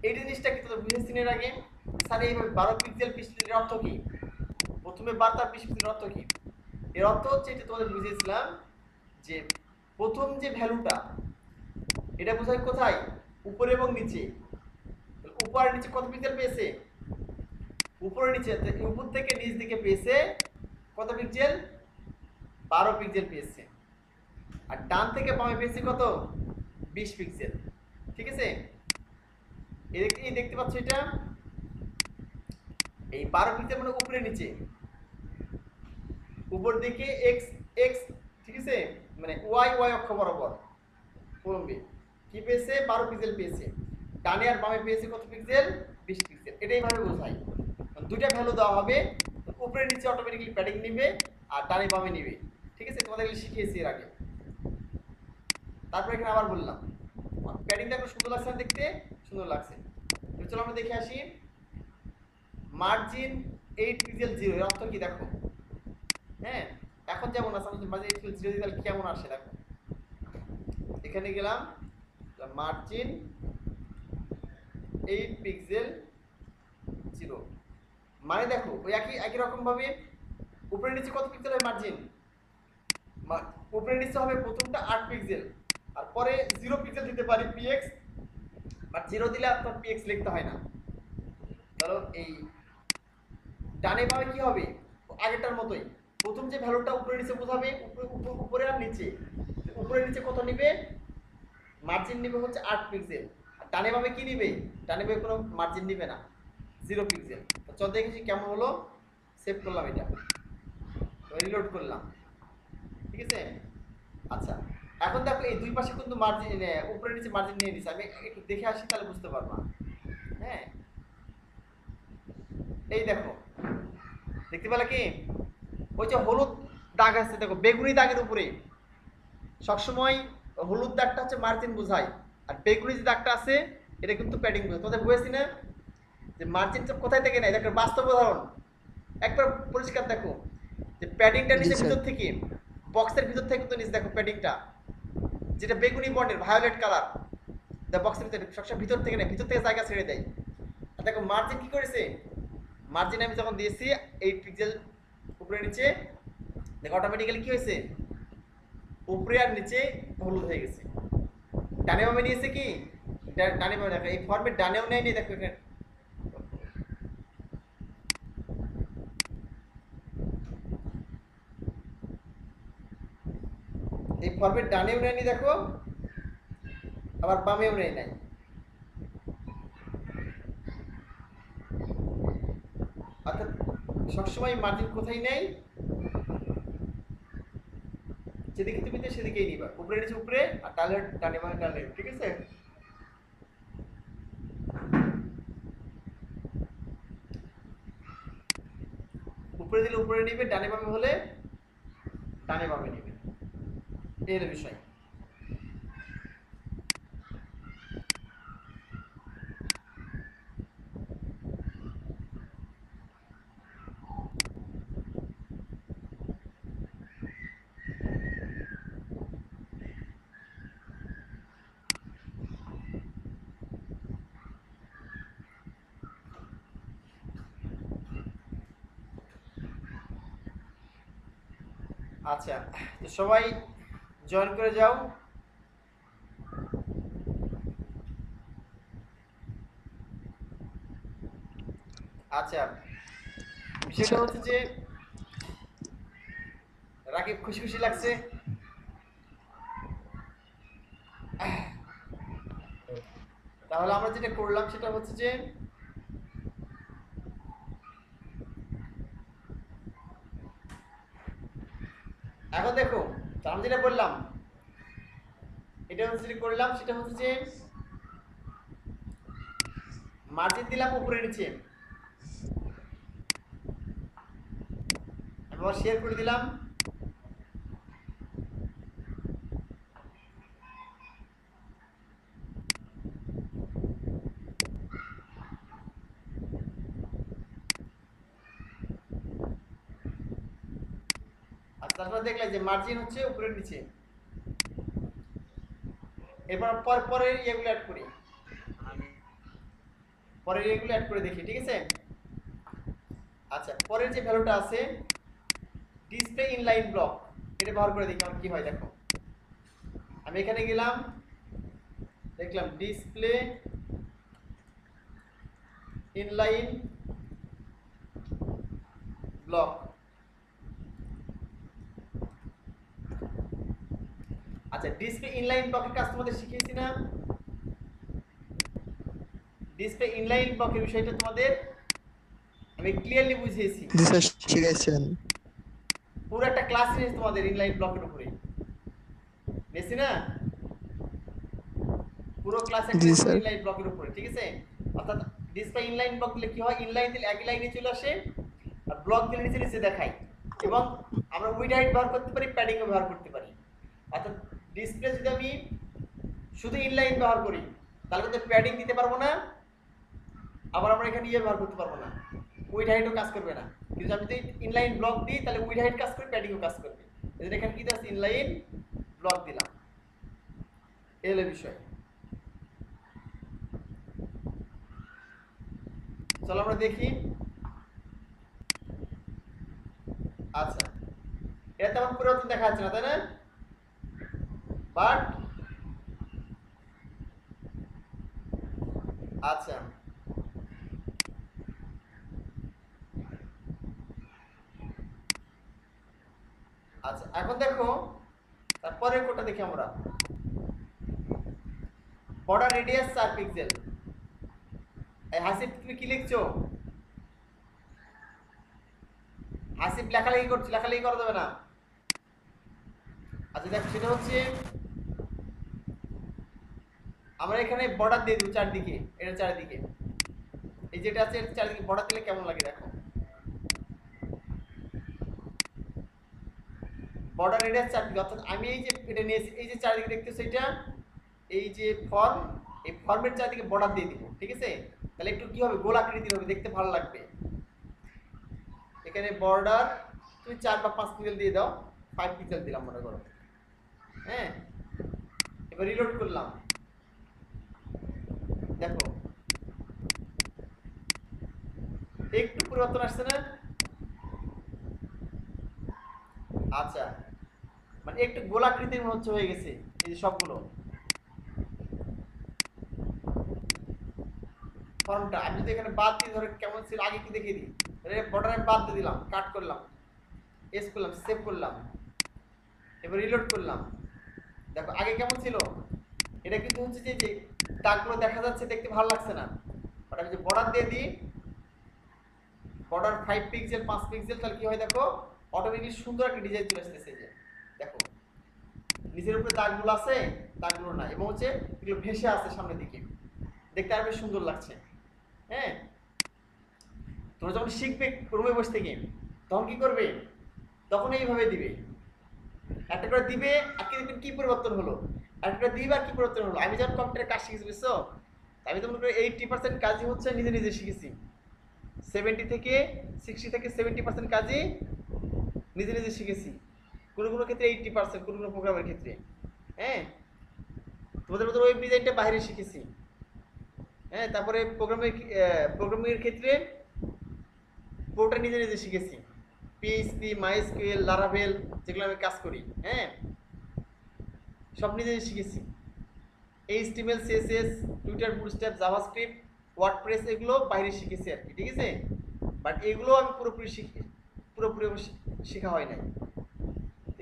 এই জিনিসটা কি তোমরা বুঝেছি এর আগে, স্যার এইভাবে 12 পিক্সেল পিক্সেলের অর্থ কি, প্রথমে 12 তার 20 পিক্সেলের অর্থ কি? এর অর্থ হচ্ছে এটা তোমাদের বুঝিয়েছিলাম যে প্রথম যে ভ্যালুটা এটা বোঝায় কোথায়, উপরে এবং নিচে, উপর আর নিচে কত পিক্সেল পেয়েছে, উপরে নিচে, উপর থেকে নিচ দিকে পেয়েছে কত পিক্সেল, 12 পিক্সেল পেয়েছে, আর ডান থেকে বামে পেয়েছে কত, 20 পিক্সেল, ঠিক আছে? এই দেখতে পাচ্ছ এটা, এই 12 পিক্সেল মানে উপরে নিচে, উপর দিকে এক্স এক্স, ঠিক আছে, মানে ওয়াই ওয়াই অক্ষ বরাবর কলম্বে কি পেয়েছে, 12 পিক্সেল পেয়েছে, ডানে আর বামে পেয়েছে কত পিক্সেল, 20 পিক্সেল। এটাই ভাবে বোঝাই, দুইটা ভ্যালু দেওয়া হবে, উপরে নিচে অটোমেটিক্যালি প্যাডিং নিবে আর ডানে বামে নিবে, ঠিক আছে? তোমাদের শিখিয়েছি এর আগে। তারপরে এখানে আবার বললাম প্যাডিংটা একটু সুন্দর লাগছে না, দেখতে সুন্দর লাগছে। চলো আমরা দেখে আসি, মার্জিন 8 পিক্সেল 0 এর অর্থ কি দেখো। হ্যাঁ, এখন যেমন আছে মার্জিন 8 পিক্সেল 0 দিলে কেমন আসে দেখো, এখানে গেলাম মার্জিন 8 পিক্সেল 0, মানে দেখো ওই একই রকম ভাবে উপরে নিচে কত পিক্সেল হয় মার্জিন, উপরে নিচে হবে প্রথমটা 8 পিক্সেল, আর পরে 0 পিক্সেল দিতে পারি px, বাট 0 দিলে আপনার px লিখতে হয় না। ধরো এই ডানে বামে কি হবে, আগেরটার মতোই, প্রথম যে ভ্যালুটা উপরে নিচে বোঝাবে, উপরে আর নিচে, উপরে নিচে কত নিবে, মার্জিন নিবে হচ্ছে 8 পিক্সেল, আর ডানে বামে কি নিবে, ডানে বামে কোনো মার্জিন নিবে না, 0 পিক্সেল। তো চল দেখি কেমন হলো। সেভ করলাম এটা, রিলোড করলাম, ঠিক আছে। আচ্ছা এখন দেখো এই দুই পাশে কিন্তু মার্জিন, উপরে নিচে মার্জিন নিয়ে নিচ্ছে। আমি একটু দেখে আসি তাহলে বুঝতে পারবা। হ্যাঁ এই দেখো, দেখতে পেলে কি ওই যে হলুদ দাগ আছে, দেখো বেগুনি দাগের উপরে সবসময় হলুদ দাগটা হচ্ছে মার্জিন বোঝায়, আর বেগুনি যে দাগটা আছে এটা কিন্তু প্যাডিং বোঝায়। তোমাদের বুঝেছি না যে মার্জিনটা কোথায় থেকে নেয়? দেখো বাস্তব উদাহরণ একবার পরিষ্কার দেখো যে প্যাডিংটা জি নিচে স্যার। ভিতর থেকে, বক্সের ভিতর থেকে কিন্তু নিচে দেখো প্যাডিংটা যেটা বেগুনি বর্ণের ভায়োলেট কালার, বক্সের ভিতরে সবসময় ভিতর থেকে নেয়, ভিতর থেকে জায়গা ছেড়ে দেয়। আর দেখো মার্জিন কি করেছে, মার্জিন আমি যখন দিয়েছি 8 পিক্সেল উপরে নিচে, দেখো অটোমেটিক্যালি কি হয়েছে, উপরে আর নিচে হলুদ হয়ে গেছে। ডানে বামে নিয়েছে কি, ডানে বামে দেখো এই ফর্মেট ডানেও নেয়নি, দেখো এখানে এই ফর্মেট ডানেও নেয়নি দেখো, আবার বামেও নেয় নাই। অর্থাৎ সবসময় মার্জিন কোথায় নেই, যেদিকে তুমি সেদিকেই নিবা, উপরে নিচে উপরে আর ডালে ডানে বামে ডালে, ঠিক আছে। উপরে দিলে উপরে নিবে, ডানে বামে হলে ডানে বামে নিবে, এই হলো বিষয়। আচ্ছা তো সবাই জয়েন করে যাও। আচ্ছা বিষয়টা হচ্ছে যে রাকিব খুশি খুশি লাগছে। তাহলে আমরা যেটা করলাম সেটা হচ্ছে যে এখন দেখো আমি যেটা বললাম, এটা হচ্ছে যেটা করলাম সেটা হচ্ছে যে মার্জিন দিলাম উপরে নিচে, আমি আবার শেয়ার করে দিলাম। আর তারপরে দেখলে যে মার্জিন হচ্ছে উপরে নিচে। এরপর পরের ইয়েগুলো অ্যাড করি, পরের ইয়েগুলো অ্যাড করে দেখি, ঠিক আছে। আচ্ছা পরের যে ভ্যালুটা আছে ডিসপ্লে ইনলাইন ব্লক, এটা ব্যবহার করে দেখি আমার কি হয়। দেখো আমি এখানে গেলাম, দেখলাম ডিসপ্লে ইনলাইন ব্লক। আচ্ছা ডিসপ্লে ইনলাইন ব্লকের কাজ তোমাদের শিখিয়েছি না? ডিসপ্লে ইনলাইন ব্লকের বিষয়টা তোমাদের আমি ক্লিয়ারলি বুঝিয়েছি। জি স্যার, শিখেছেন। পুরো একটা ক্লাস নিয়েছি তোমাদের ইনলাইন ব্লকের উপরে, নিয়েছি না? পুরো ক্লাস একটা জি স্যার। ইনলাইন ব্লকের উপরে, ঠিক আছে। অর্থাৎ ডিসপ্লে ইনলাইন ব্লক দিলে কি হয়, ইনলাইন দিলে একই লাইনে চলে আসে, আর ব্লক দিলে নিচে নিচে দেখায়। এবং আমরা উইড হাইট ব্যবহার করতে পারি, প্যাডিং ব্যবহার করতে পারি। অর্থাৎ ডিসপ্লে যদি আমি শুধু ইনলাইন ব্যবহার করি তাহলে কিন্তু প্যাডিং দিতে পারবো না, আবার আমরা এখানে ইয়ে ব্যবহার করতে পারবো না, উইড হাইটও কাজ করবে না। কিন্তু আমি যদি ইনলাইন ব্লক দিই তাহলে উইড হাইট কাজ করবে, প্যাডিংও কাজ করবে। এদের এখানে কি দিচ্ছি, ইনলাইন ব্লক দিলাম, এই হলো বিষয়। চলো আমরা দেখি। আচ্ছা এটা তেমন পরিবর্তন দেখা যাচ্ছে না, তাই না? বাট আচ্ছা আচ্ছা এখন দেখো তারপরের কোডটা দেখি আমরা। Border radius 4 pixel. এই হাসিব তুমি কি লিখছো? আসিফ লেখালেখি করছি, লেখালেখি করা যাবে না। আচ্ছা দেখ, সেটা হচ্ছে আমরা এখানে বর্ডার দিয়ে দেবো চারদিকে, এটা চারিদিকে, এই যেটা আছে এর চারিদিকে বর্ডার দিলে কেমন লাগে দেখো। বর্ডার রেডিয়াস চারদিকে, অর্থাৎ আমি এই যে এটা নিয়েছি, এই যে চারিদিকে দেখতেছো এটা, এই যে ফর্ম, এই ফর্মের চারিদিকে বর্ডার দিয়ে দিব, ঠিক আছে? তাহলে একটু কি হবে, গোলাকৃতির হবে, দেখতে ভালো লাগবে। এখানে বর্ডার তুমি 4 বা 5 পিক্সেল দিয়ে দাও, 5 পিক্সেল দিলাম মনে করো। হ্যাঁ, এবার রিলোড করলাম, দেখো একটু পরিবর্তন আসছে না? আচ্ছা, মানে একটু গোলাকৃতির মনে হচ্ছে হয়ে গেছে এই যে সবগুলো ফর্মটা। আমি যদি এখানে বাদ দিই, ধরে কেমন ছিল আগে কি দেখিয়ে দিই, বর্ডারে বাদ দিয়ে দিলাম, কাট করলাম, এস করলাম, সেভ করলাম, এবার রিলোড করলাম, দেখো আগে কেমন ছিল। এটা কিন্তু হচ্ছে যে দাগগুলো দেখা যাচ্ছে, দেখতে ভালো লাগছে না। বাট আমি যে বর্ডার দিয়ে দিই, বর্ডার 5 পিক্সেল 5 পিক্সেল, তাহলে কি হয় দেখো, অটোমেটিক সুন্দর একটা ডিজাইন চলে আসতেছে। যে দেখো নিচের উপরে দাগগুলো আছে, দাগগুলো না, এবং হচ্ছে এগুলো ভেসে আছে সামনের দিকে, দেখতে আরো বেশ সুন্দর লাগছে। হ্যাঁ, তোমরা যখন শিখবে রুমে বসে থেকে, তখন কি করবে, তখন এইভাবে দিবে, একটা করে দিবে, আর কি দেখবেন কি পরিবর্তন হলো, একটা করে দিবে আর কি পরিবর্তন হলো। আমি যখন কম্পিউটারে কাজ শিখেছি বুঝছো, আমি তো মনে করি 80% কাজই হচ্ছে নিজে নিজে শিখেছি, 70 থেকে 60 থেকে 70% কাজই নিজে নিজে শিখেছি, কোনো কোনো ক্ষেত্রে 80%, কোনো কোনো প্রোগ্রামের ক্ষেত্রে। হ্যাঁ, তোমাদের মতো ওয়েব ডিজাইনটা বাইরে শিখেছি। হ্যাঁ, তারপরে প্রোগ্রামিংয়ের ক্ষেত্রে পুরোটা নিজে নিজে শিখেছি, পিএইচপি, মাইএসকিউএল, লারাভেল, যেগুলো আমি কাজ করি, হ্যাঁ সব নিজে নিজে শিখেছি। HTML, CSS, Twitter, bootstrap, JavaScript, WordPress, এগুলো বাইরে শিখেছি আর কি, ঠিক আছে? বাট এগুলো আমি পুরোপুরি শেখা হয় নাই।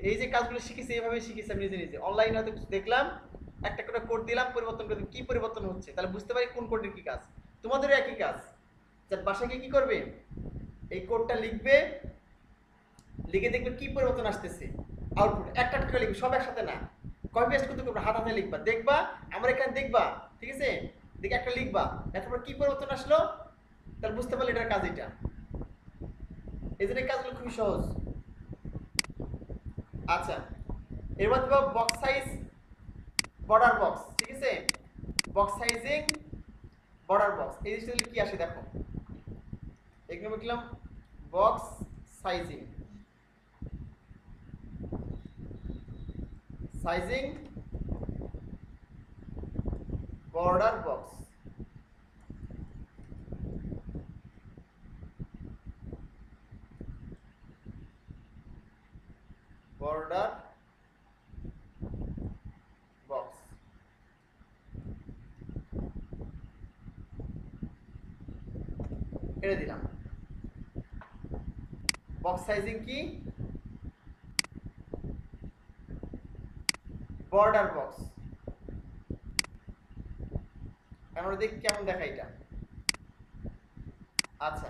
এই যে কাজগুলো শিখেছি, এইভাবে শিখেছি আমি নিজে নিজে, অনলাইনে হয়তো কিছু দেখলাম, একটা করে কোড দিলাম, পরিবর্তন করে কি পরিবর্তন হচ্ছে, তাহলে বুঝতে পারি কোন কোডের কি কাজ। তোমাদেরও একই কাজ, যার বাসায় গিয়ে কি করবে, এই কোডটা লিখবে, লিখে দেখবে কি পরিবর্তন আসতেছে, আউটপুট একটা একটা করে লিখবে, সব একসাথে না, কপি পেস্ট করতে করবে, হাত হাতে লিখবা, দেখবা আমার এখানে দেখবা, ঠিক আছে? দেখে একটা লিখবা, তারপর কি পরিবর্তন আসলো, তাহলে বুঝতে পারলে এটার কাজ এটা। এই জন্য কাজগুলো খুবই সহজ। আচ্ছা, এবার দেবো বক্স সাইজ, বর্ডার বক্স, ঠিক আছে? বক্স সাইজিং, বর্ডার বক্স, এই জিনিসটা কি আসে দেখো, এখানে লিখলাম box sizing, sizing border box. Border box, এটা দিলাম। বক্স সাইজিং কি, বর্ডার বক্স। আমরা দেখি কেমন দেখায় এটা। আচ্ছা,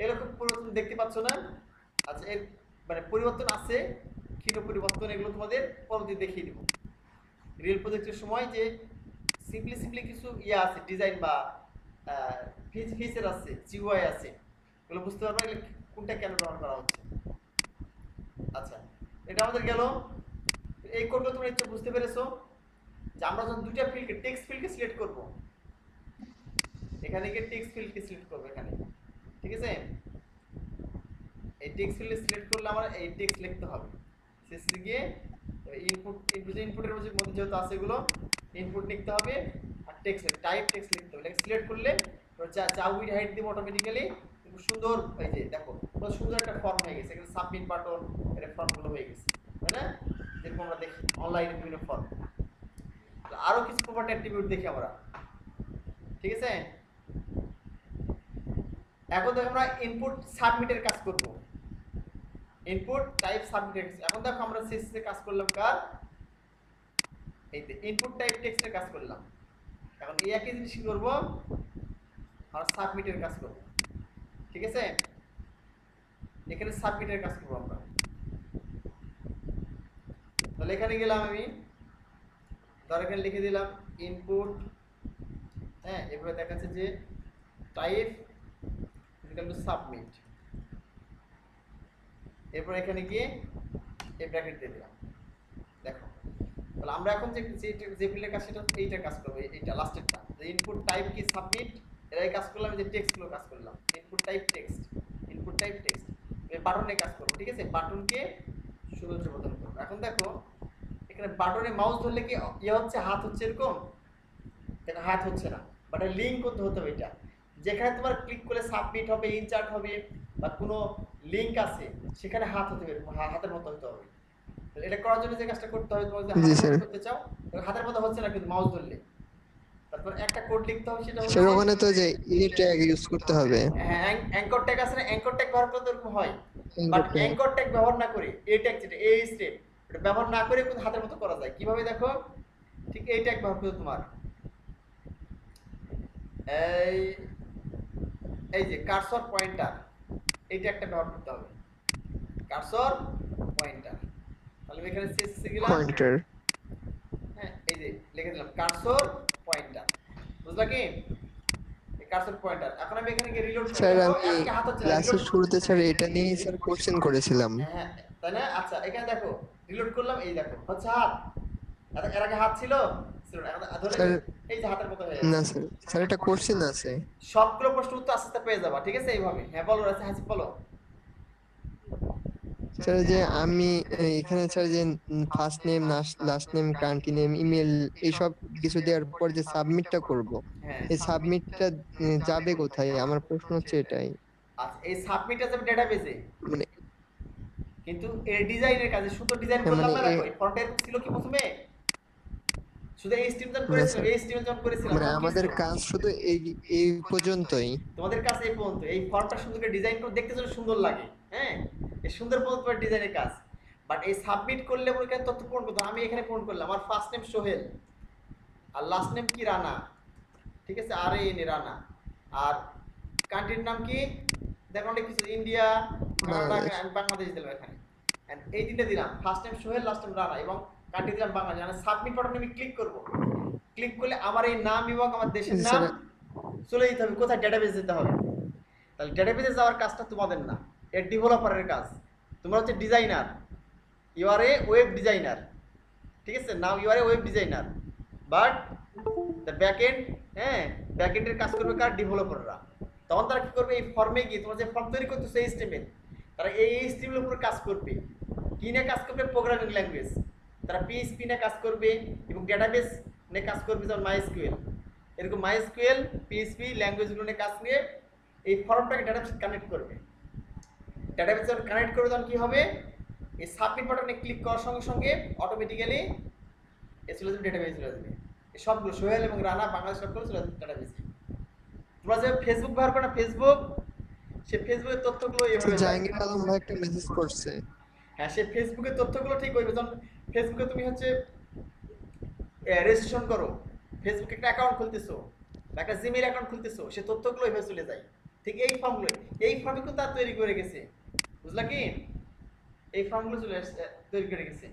এরকম পরিবর্তন দেখতে পাচ্ছ না? আচ্ছা, এর মানে পরিবর্তন আছে, ক্ষীণ পরিবর্তন, এগুলো তোমাদের পরবর্তীতে দেখিয়ে দিব রিয়েল প্রজেক্টের সময়, যে সিম্পলি কিছু ইয়ে আছে, ডিজাইন বা ফিচার আছে, জিইউআই আছে, এগুলো বুঝতে পারবে এগুলো কোনটা কেন ব্যবহার করা হচ্ছে। আচ্ছা, এটা আমাদের গেল। এই কোডগুলো তোমরা একটু বুঝতে পেরেছো, যে আমরা যখন দুইটা ফিল্ডকে, টেক্সট ফিল্ডকে সিলেক্ট করব, এখানে গিয়ে টেক্সট ফিল্ডকে সিলেক্ট করব এখানে, ঠিক আছে? এই টেক্সট ফিল্ডে সিলেক্ট করলে আমার এই টেক্সট লিখতে হবে, শেষে গিয়ে ইনপুটের মধ্যে যেহেতু আছে এগুলো, ইনপুট লিখতে হবে, আর টেক্সট টাইপ টেক্সট লিখতে হবে। সিলেক্ট করলে যা উইড হাইট দিব অটোমেটিক্যালি, খুব সুন্দর, এই যে দেখো কত সুন্দর একটা ফর্ম হয়ে গেছে, এখানে সাবমিট বাটন, এর ফর্মগুলো হয়ে গেছে, তাই না? যেরকম আমরা দেখি অনলাইনে বিভিন্ন ফর্ম। আরো কিছু প্রপার্টি অ্যাট্রিবিউট দেখি আমরা, ঠিক আছে? এখন দেখো আমরা ইনপুট সাবমিটের কাজ করব, ইনপুট টাইপ সাবমিটের। এখন দেখো আমরা শেষে কাজ করলাম কার, এই যে ইনপুট টাইপ টেক্সটের কাজ করলাম। এখন এই একই জিনিস কি করব, আর সাবমিটের কাজ করব, ঠিক আছে? এখানে সাবমিটের কাজ করবো আমরা। তাহলে এখানে গেলাম আমি, ধর এখানে লিখে দিলাম ইনপুট, হ্যাঁ, এবারে দেখাচ্ছে যে টাইপ ইকুয়াল টু সাবমিট। এরপর এখানে গিয়ে এই ব্র্যাকেট দিয়ে দিলাম। দেখো তাহলে আমরা এখন যে ফিল্ডের কাজ সেটা এইটার কাজ করবো, এইটা লাস্টেরটা, ইনপুট টাইপ কি সাবমিট, এর কাজ করলাম, যে টেক্সটগুলো কাজ করলাম, input type text, input type text, এই বাটনে কাজ করবো, ঠিক আছে, বাটনকে সৌন্দর্য প্রদান করবো। এখন দেখো এখানে বাটনে মাউস ধরলে কি ইয়ে হচ্ছে, হাত হচ্ছে এরকম, দেখো হাত হচ্ছে না, বাট লিঙ্ক করতে হতে হবে। এটা যেখানে তোমার ক্লিক করলে সাবমিট হবে, ইনচার্ট হবে, বা কোনো লিঙ্ক আছে সেখানে হাত হতে হবে, হাতের মতো হতে হবে। এটা করার জন্য যে কাজটা করতে হবে, তোমার যে হাতের মতো করতে চাও, হাতের মতো হচ্ছে না কিন্তু মাউস ধরলে, তারপর একটা কোড লিখতে হবে, সেটা হচ্ছে সেটা ওখানে তো যে ইনি ট্যাগ ইউজ করতে হবে। হ্যাঁ, অ্যাঙ্কর ট্যাগ আছে না, অ্যাঙ্কর ট্যাগ ব্যবহার করতে এরকম হয়, বাট অ্যাঙ্কর ট্যাগ ব্যবহার না করে এই ট্যাগ যেটা এই স্টেপ এটা ব্যবহার না করে কিন্তু হাতের মতো করা যায়। কিভাবে দেখো, ঠিক এই ট্যাগ ব্যবহার করতে তোমার এই এই যে কার্সর পয়েন্টার, এইটা একটা ব্যবহার করতে হবে, কার্সর পয়েন্টার। তাহলে এখানে সিএসএস গেলাম, পয়েন্টার, হ্যাঁ, এই যে লিখে দিলাম কার্সর পয়েন্টার, বুঝলা কি, এই কার্সর পয়েন্টার। এখন আমি এখানে গিয়ে রিলোড স্যার করব, আমি আজকে হাত হচ্ছে না, ক্লাসের শুরুতে স্যার এটা নিয়েই স্যার কোশ্চেন করেছিলাম। হ্যাঁ, তাই না? আচ্ছা এখানে দেখো রিলোড করলাম, এই দেখো হচ্ছে হাত, এর আগে হাত ছিল, ছিল না, এখন ধরে স্যার এই যে হাতের মতো হয়ে না যাচ্ছে। স্যার, স্যার এটা কোশ্চেন আছে। সবগুলো প্রশ্ন উত্তর আস্তে আস্তে পেয়ে যাবা, ঠিক আছে, এইভাবে। হ্যাঁ বলো রাসি, হাসি বলো। স্যার যে আমি এখানে স্যার যে first name, last name, country name, email এইসব কিছু দেওয়ার পর যে সাবমিটটা করব, হ্যাঁ, এই সাবমিটটা যাবে কোথায়? আমার প্রশ্ন হচ্ছে এটাই। আচ্ছা এই সাবমিটটা যাবে ডেটাবেজে, মানে কিন্তু এর ডিজাইনের কাজে সুন্দর ডিজাইন করলাম মানে না, দেখো এই ফন্টের ছিল কি প্রথমে শুধু এই স্টিম যখন না করেছিলাম, স্যার, এই স্টিম যখন করেছিলাম মানে তখন কি আমাদের ছিল, কাজ শুধু এই এই পর্যন্তই। তোমাদের কাছে এই পর্যন্ত, এই ফর্মটা সুন্দর করে ডিজাইন করে দেখতে যেন সুন্দর লাগে, হ্যাঁ, এই সুন্দর পর্যন্ত ডিজাইনের কাজ। বাট এই সাবমিট করলে মনে করেন তথ্য পূরণ করতে, আমি এখানে পূরণ করলাম আমার ফার্স্ট নেম সোহেল আর লাস্ট নেম কি রানা, ঠিক আছে, আর এন এ রানা, আর কান্ট্রির নাম কি দেখো অনেক কিছু, ইন্ডিয়া, বাংলাদেশ। আমি বাংলাদেশ দিলাম এখানে, and এই তিনটা দিলাম, first name Sohel, last name Rana, এবং কান্ট্রি দিলাম বাংলাদেশ। মানে সাবমিট বাটনে আমি ক্লিক করব, ক্লিক করলে আমার এই নাম এবং আমার দেশের নাম স্যার চলে যেতে হবে কোথায়, ডেটাবেজ যেতে হবে। তাহলে ডেটাবেজে যাওয়ার কাজটা তোমাদের না, এর ডেভেলপারের কাজ। তোমরা হচ্ছে designer, you are a web designer, ঠিক আছে, now you are a web designer, but the backend, হ্যাঁ, ব্যাকএন্ডের কাজ করবে কার, ডেভেলপাররা। তখন তারা কি করবে, এই ফর্মে গিয়ে তোমার যে ফর্ম তৈরি করতেছে এইচটিএমএল, তারা এই এইচটিএমএল উপর কাজ করবে, কি নিয়ে কাজ করবে, প্রোগ্রামিং ল্যাঙ্গুয়েজ, তারা পিএইচপি নিয়ে কাজ করবে, এবং ডেটাবেস নিয়ে কাজ করবে, যেমন মাইএসকিউএল, এরকম মাইএসকিউএল পিএইচপি ল্যাঙ্গুয়েজগুলো নিয়ে কাজ নিয়ে এই ফর্মটাকে ডেটাবেস কানেক্ট করবে। ডেটাবেস যখন কানেক্ট করবে তখন কি হবে, এই সাবমিট বাটনে ক্লিক করার সঙ্গে সঙ্গে অটোমেটিক্যালি এ চলে যাবে, ডেটাবেস চলে যাবে, এই সবগুলো সোহেল এবং রানা বাংলাদেশ সবগুলো চলে যাবে ডেটাবেসে। তোমরা যে ফেসবুক ব্যবহার করো না, ফেসবুক, সে ফেসবুকের তথ্যগুলো স্যার এইভাবে যায়। জাহাঙ্গীর আলম ভাই একটা মেসেজ করছে। হ্যাঁ, সে ফেসবুকের তথ্যগুলো ঠিক হইবে, যখন ফেসবুকে তুমি হচ্ছে রেজিস্ট্রেশন করো, ফেসবুকে একটা অ্যাকাউন্ট খুলতেছো বা একটা জিমেইল অ্যাকাউন্ট খুলতেছো, সে তথ্যগুলো এইভাবে চলে যায়। ঠিক এই ফর্মগুলো, এই ফর্মে কিন্তু তার তৈরি করে গেছে, বুঝলা কি, এই ফর্মগুলো চলে তৈরি করে গেছে।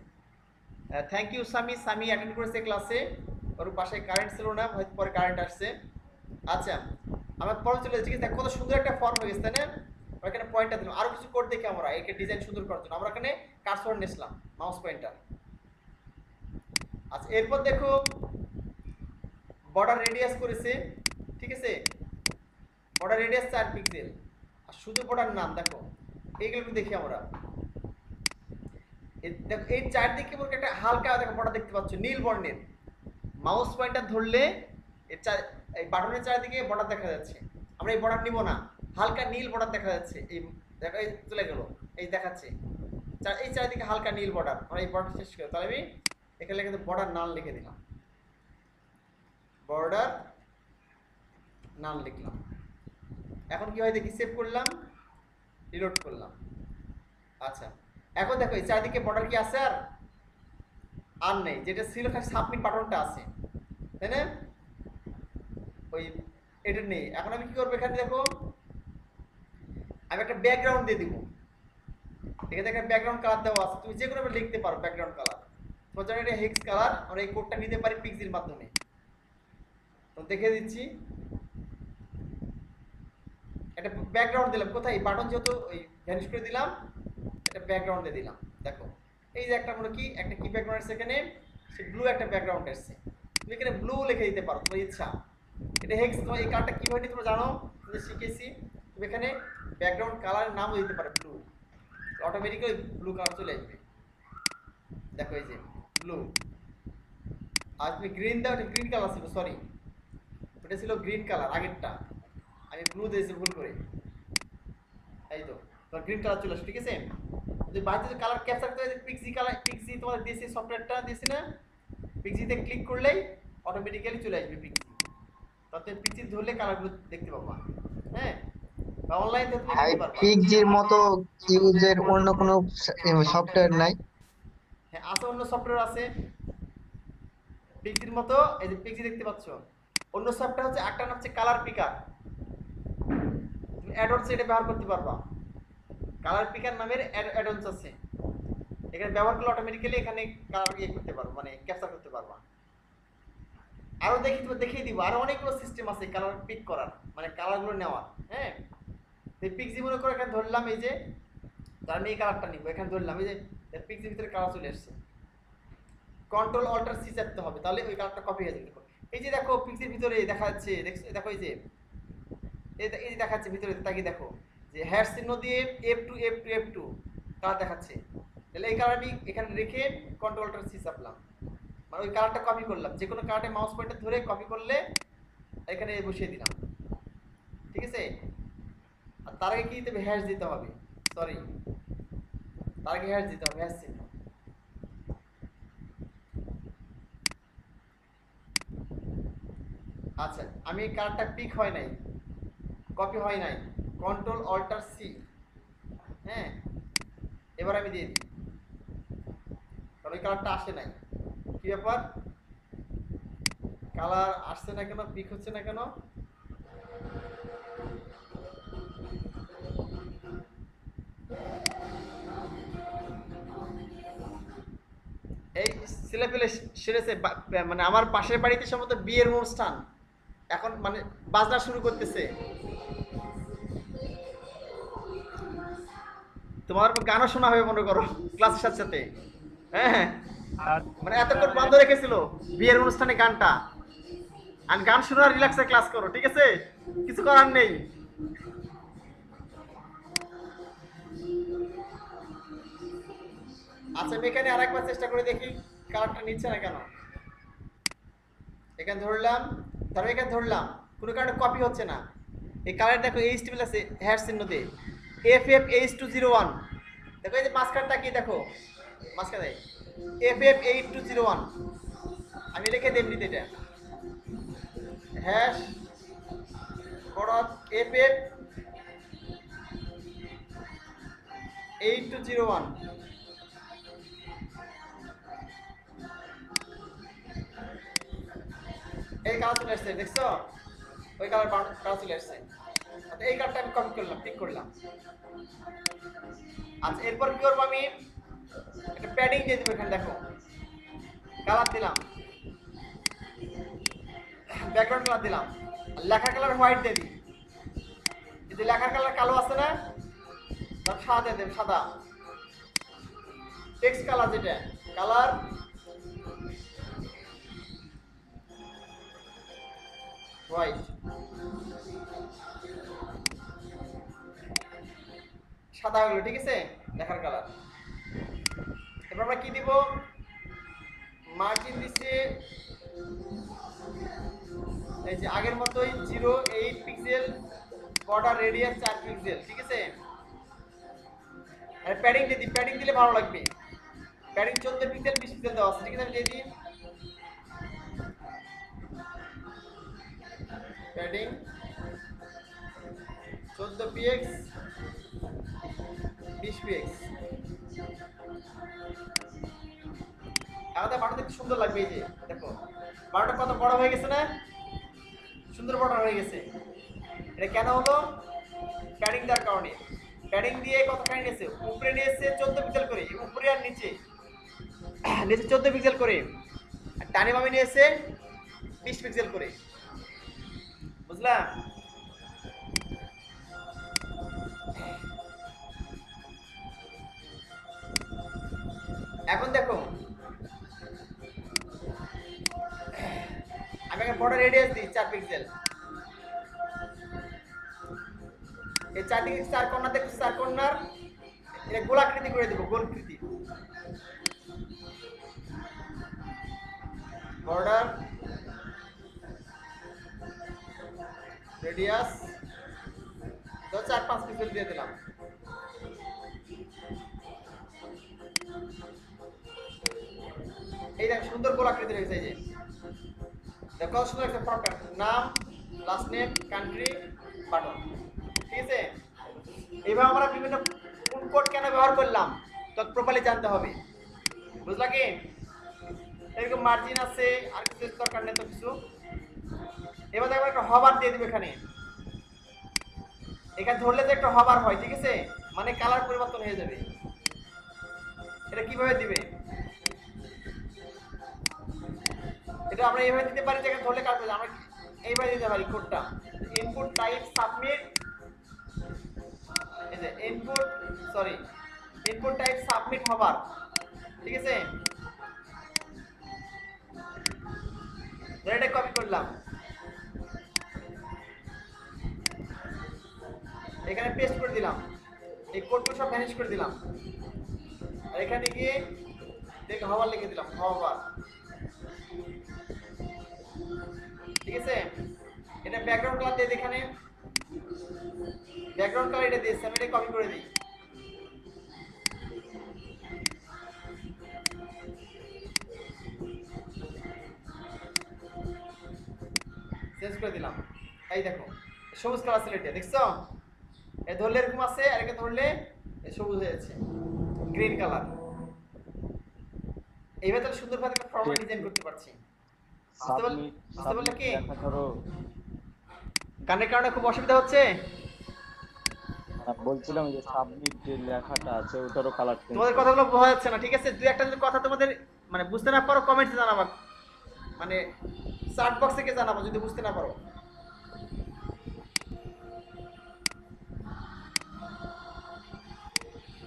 Thank you Sami, Sami attend করেছে ক্লাসে, ওর বাসায় কারেন্ট ছিল না, হয়তো পরে কারেন্ট আসছে। আচ্ছা আমার পরে চলে যাচ্ছে, দেখ কত সুন্দর একটা ফর্ম হয়ে গেছে, তাই না, এখানে পয়েন্টটা দিলাম, আরো কিছু কোড দেখে আমরা একে ডিজাইন সুন্দর করার জন্য আমরা এখানে কার্সর নিয়েছিলাম, মাউস পয়েন্টার। আচ্ছা এরপর দেখো বর্ডার রেডিয়াস করেছে, ঠিক আছে, বর্ডার রেডিয়াস 4 পিক্সেল, আর শুধু বর্ডার নাম দেখো, এইগুলো একটু দেখি আমরা। দেখো এই চারদিকে একটা হালকা দেখো বর্ডার দেখতে পাচ্ছ নীল বর্ণের, মাউস পয়েন্টার ধরলে এই বাটনের চারিদিকে বর্ডার দেখা যাচ্ছে। আমরা এই বর্ডার নিব না, হালকা নীল বর্ডার দেখা যাচ্ছে, এই দেখো এই চলে গেল, এই দেখাচ্ছে এই চারিদিকে হালকা নীল বর্ডার, আমরা এই বর্ডার শেষ করি। তাহলে আমি এখানে লিখে বর্ডার নাল লিখে দিলাম, বর্ডার নাল লিখলাম। এখন কি হয় দেখি, সেভ করলাম, রিলোড করলাম। আচ্ছা এখন দেখো এই চারিদিকে বর্ডার কি আছে, আর আর নেই, যেটা ছিল খালি সাবমিট বাটনটা আছে, তাই না, ওই এটা নেই। এখন আমি কি করবো, এখানে দেখো আমি একটা ব্যাকগ্রাউন্ড দিয়ে দিব, এখানে একটা ব্যাকগ্রাউন্ড কালার দেওয়া আছে, তুমি যে কোনো লিখতে পারো ব্যাকগ্রাউন্ড কালার। তোমার জন্য এটা হেক্স কালার, আমরা এই কোডটা নিতে পারি পিক্সির মাধ্যমে। তো দেখে দিচ্ছি, একটা ব্যাকগ্রাউন্ড দিলাম কোথায়, বাটন যেহেতু ওই ভ্যানিশ করে দিলাম, একটা ব্যাকগ্রাউন্ড দিয়ে দিলাম। দেখো এই যে একটা হলো কি, একটা কি ব্যাকগ্রাউন্ড আছে এখানে, সে ব্লু একটা ব্যাকগ্রাউন্ড আসছে, তুমি এখানে ব্লু লিখে দিতে পারো তোমার ইচ্ছা। এটা হেক্স, তোমার এই কালারটা কীভাবে নিতে তোমরা জানো, তুমি শিখেছি। তুমি এখানে ব্যাকগ্রাউন্ড কালারের নামও দিতে পারো ব্লু, অটোমেটিক্যালি ব্লু কালার চলে আসবে। দেখো এই যে ব্লু। আর তুমি গ্রিন দাও, এটা গ্রিন কালার ছিল, সরি ওটা ছিল গ্রিন কালার আগেরটা, আমি ব্লু দিয়েছি ভুল করে। এই তো তোমার গ্রিন কালার চলে আসে, ঠিক আছে। যদি বাড়িতে কালার ক্যাপচার করতে পিক্সি কালার, পিক্সি তোমার দিয়েছি সফটওয়্যারটা দিয়েছি না, পিক্সিতে ক্লিক করলেই অটোমেটিক্যালি চলে আসবে পিক্সি। তাতে পিক্সি ধরলে কালারগুলো দেখতে পাবা। হ্যাঁ, বা অনলাইন থেকে তুমি দেখতে পারবা। পিক্সির মতো ইউজের অন্য কোনো সফটওয়্যার নাই? হ্যাঁ আছে, অন্য সফটওয়্যার আছে পিক্সির মতো। এই যে পিক্সি দেখতে পাচ্ছ, অন্য সফটওয়্যার হচ্ছে একটা নাম হচ্ছে কালার পিকার, তুমি অ্যাডঅনস এটা ব্যবহার করতে পারবা। কালার পিকার নামের অ্যাডঅনস আছে, এখানে ব্যবহার করলে অটোমেটিক্যালি এখানে কালার ইয়ে করতে পারবো, মানে ক্যাপচার করতে পারবা। আরো দেখি, তুমি দেখিয়ে দিব, আরো অনেকগুলো সিস্টেম আছে কালার পিক করার, মানে কালারগুলো নেওয়ার। হ্যাঁ, এই পিক্সি মনে করে এখানে ধরলাম, এই যে আমি এই কালারটা নিব, এখানে ধরলাম, এই যে পিক্সির ভিতরে কালার চলে আসছে, কন্ট্রোল অল্টার সি চাপতে হবে, তাহলে ওই কালারটা কপি হয়ে যাবে। এই যে দেখো পিক্সির ভিতরে দেখা যাচ্ছে, দেখো এই যে এই যে দেখাচ্ছে ভিতরে, তাকিয়ে দেখো যে হ্যাশ চিহ্ন দিয়ে F2 কালার দেখাচ্ছে। তাহলে এই কালার আমি এখানে রেখে কন্ট্রোল অল্টার সি চাপলাম, মানে ওই কালারটা কপি করলাম। যে কোনো কালারে মাউস পয়েন্টার ধরে কপি করলে এখানে বসিয়ে দিলাম, ঠিক আছে। আর তার আগে কি দিতে হবে, হ্যাশ দিতে হবে, সরি তার আগে হ্যাশ দিতে হবে, হ্যাশ চিহ্ন। আচ্ছা, আমি কালারটা পিক হয় নাই, কপি হয় নাই, কন্ট্রোল অল্টার সি। হ্যাঁ, এবার আমি দিয়ে দিই, কারণ ওই কালারটা আসে নাই। কি ব্যাপার, কালার আসছে না কেন, পিক হচ্ছে না কেন? এই ছেলেপেলে সেরেছে, মানে আমার পাশের বাড়িতে সম্ভবত বিয়ের অনুষ্ঠান, এখন মানে বাজনা শুরু করতেছে। তোমার গানও শোনা হবে মনে করো ক্লাসের সাথে সাথে। হ্যাঁ, মানে এতক্ষণ বন্ধ রেখেছিল বিয়ের অনুষ্ঠানে গানটা, আর গান শোনা রিল্যাক্সে ক্লাস করো, ঠিক আছে, কিছু করার নেই। আচ্ছা, আমি এখানে আরেকবার চেষ্টা করে দেখি কালারটা নিচ্ছে না কেন। এখানে ধরলাম, ধরো এখানে ধরলাম, কোনো কারণে কপি হচ্ছে না। এই কালার দেখো HTML আছে হ্যাশ চিহ্ন দিয়ে, FF8201, দেখো এই যে মাঝখানটা কি দেখো, মাঝখানে FF8201, আমি লিখে দেব নিতে, এটা হ্যাশ বড় FF8201। এই কালার চলে আসছে, দেখছো ওই কালার কালার চলে আসছে। আচ্ছা, এই কালারটা আমি কপি করলাম, পিক করলাম। আচ্ছা, এরপর কি করবো, আমি একটা প্যাডিং দিয়ে দেবো, এখানে দেখো কালার দিলাম, ব্যাকগ্রাউন্ড কালার দিলাম, লেখার কালার হোয়াইট দিয়ে দিই। যদি লেখার কালার কালো আছে না, তাহলে সাদা দিয়ে দেবেন, সাদা। টেক্সট কালার যেটা, কালার হোয়াইট, সাদা হলো, ঠিক আছে, লেখার কালার। এবার আমরা কি দিব, মার্জিন দিচ্ছে এই যে আগের মতোই 0.8 পিক্সেল, বর্ডার রেডিয়াস 4 পিক্সেল, ঠিক আছে। আর প্যাডিং দিয়ে দিই, প্যাডিং দিলে ভালো লাগবে। প্যাডিং 14 পিক্সেল 20 পিক্সেল দেওয়া আছে, ঠিক আছে, আমি দিয়ে দিই প্যাডিং 14 px 20 px। আলাদা বাটন দেখতে সুন্দর লাগবে, এই যে দেখো বাটনটা কত বড় হয়ে গেছে না, সুন্দর বর্ডার হয়ে গেছে। এটা কেন হলো, প্যাডিং দেওয়ার কারণে। প্যাডিং দিয়ে কতখানি নিয়েছে? উপরে নিয়েছে 14 পিক্সেল করে, উপরে আর নিচে নিচে 14 পিক্সেল করে, আর ডানে বামে নিয়েছে 20 পিক্সেল করে। বুঝলা? এখন দেখো আমি একটা বর্ডার রেডিয়াস দিই 4 পিক্সেল। এই 4 কর্নার দেখো, 4 কর্নার এটা গোলাকৃতি করে দেব, গোলকৃতি। বর্ডার রেডিয়াস 4-5 পিক্সেল দিয়ে দিলাম। এই দেখ সুন্দর গোলাকৃতি রয়েছে, এই যে দেখো কত সুন্দর একটা ফরম্যাট, নাম, লাস্ট নেম, কান্ট্রি, বাটন। ঠিক আছে, এইভাবে আমরা বিভিন্ন কোন কোড কেন ব্যবহার করলাম তো প্রপারলি জানতে হবে। বুঝলা কি? এরকম মার্জিন আছে, আর কিছু দরকার নেই তো কিছু। এবার দেখো একটা হবার দিয়ে দিবে এখানে, এখানে ধরলে যে একটা হবার হয়, ঠিক আছে, মানে কালার পরিবর্তন হয়ে যাবে। এটা কিভাবে দিবে? এটা আমরা এইভাবে দিতে পারি, যেখানে ধরলে কাটবে, আমরা এইভাবে দিতে পারি কোডটা। ইনপুট টাইপ সাবমিট, এই যে ইনপুট টাইপ সাবমিট হবার, ঠিক আছে। এটা কপি করলাম, এখানে পেস্ট করে দিলাম, এই কোডগুলো সব ভ্যানিশ করে দিলাম, আর এখানে গিয়ে দেখ হবার লিখে দিলাম, হবার। ঠিক আছে, এটা ব্যাকগ্রাউন্ড কালার দিয়ে, এখানে ব্যাকগ্রাউন্ড কালার এটা দিয়েছি, আমি এটা কপি করে দিই। চেঞ্জ করে দিলাম, এই দেখো সবুজ কালার সিলেক্ট, দেখছো? এ ধরলে এরকম আছে, আর একে ধরলে সবুজ হয়ে যাচ্ছে, গ্রিন কালার। এইভাবে তাহলে সুন্দরভাবে একটা ফরম্যাট ডিজাইন করতে পারছি। বুঝতে পারলে কি? কানের কারণে খুব অসুবিধা হচ্ছে? বলছিলাম যে সাবমিট যে লেখাটা আছে ওটারও কালার চেঞ্জ। তোমাদের কথাগুলো বোঝা যাচ্ছে না, ঠিক আছে? দুই একটা যদি কথা তোমাদের মানে বুঝতে না পারো কমেন্টে জানাবা, মানে চার্ট বক্সে গিয়ে জানাবো যদি বুঝতে না পারো।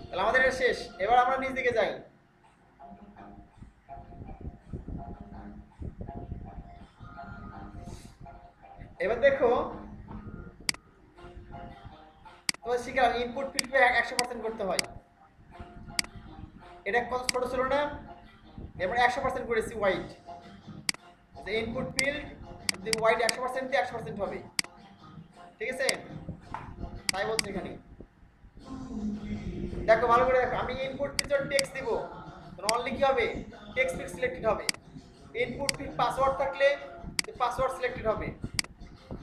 তাহলে আমাদের এটা শেষ, এবার আমরা নিচ দিকে যাই। এবার দেখো তোমার শিখলাম ইনপুট ফিল্ড 100% করতে হয়। এটা কত ছোট ছিল না, এবার 100% করেছি হোয়াইট। যে ইনপুট ফিল্ড যদি হোয়াইট 100% দিয়ে 100% হবে, ঠিক আছে? তাই বলছি এখানে দেখো ভালো করে দেখো, আমি ইনপুট ফিল্ড টেক্সট দিব, অনলি কি হবে? টেক্সট ফিল্ড সিলেক্টেড হবে। ইনপুট ফিল্ড পাসওয়ার্ড থাকলে পাসওয়ার্ড সিলেক্টেড হবে।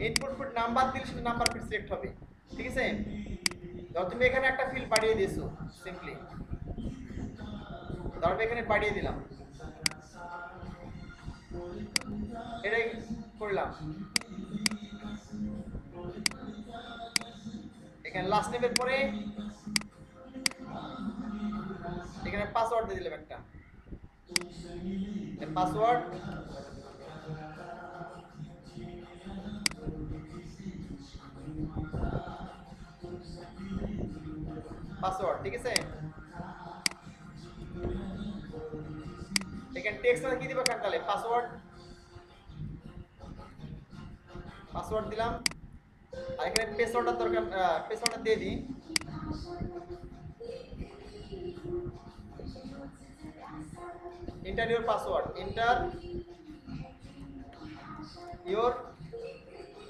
ইনপুট ফিল্ড নাম্বার দিলে সেটা নাম্বার ফিল্ড সিলেক্ট হবে, ঠিক আছে? ধর তুমি এখানে একটা ফিল্ড বাড়িয়ে দিয়েছো, সিম্পলি ধর এখানে বাড়িয়ে দিলাম, এটাই করলাম। এখানে লাস্ট নেমের পরে এখানে পাসওয়ার্ড দিয়ে দিলাম একটা, পাসওয়ার্ড পাসওয়ার্ড, ঠিক আছে? এখানে টেক্সট কি দিব কাটালে পাসওয়ার্ড, পাসওয়ার্ড দিলাম। আর এখানে পাসওয়ার্ডটা দরকার, পাসওয়ার্ডটা দিয়ে দিই। Enter your password, enter your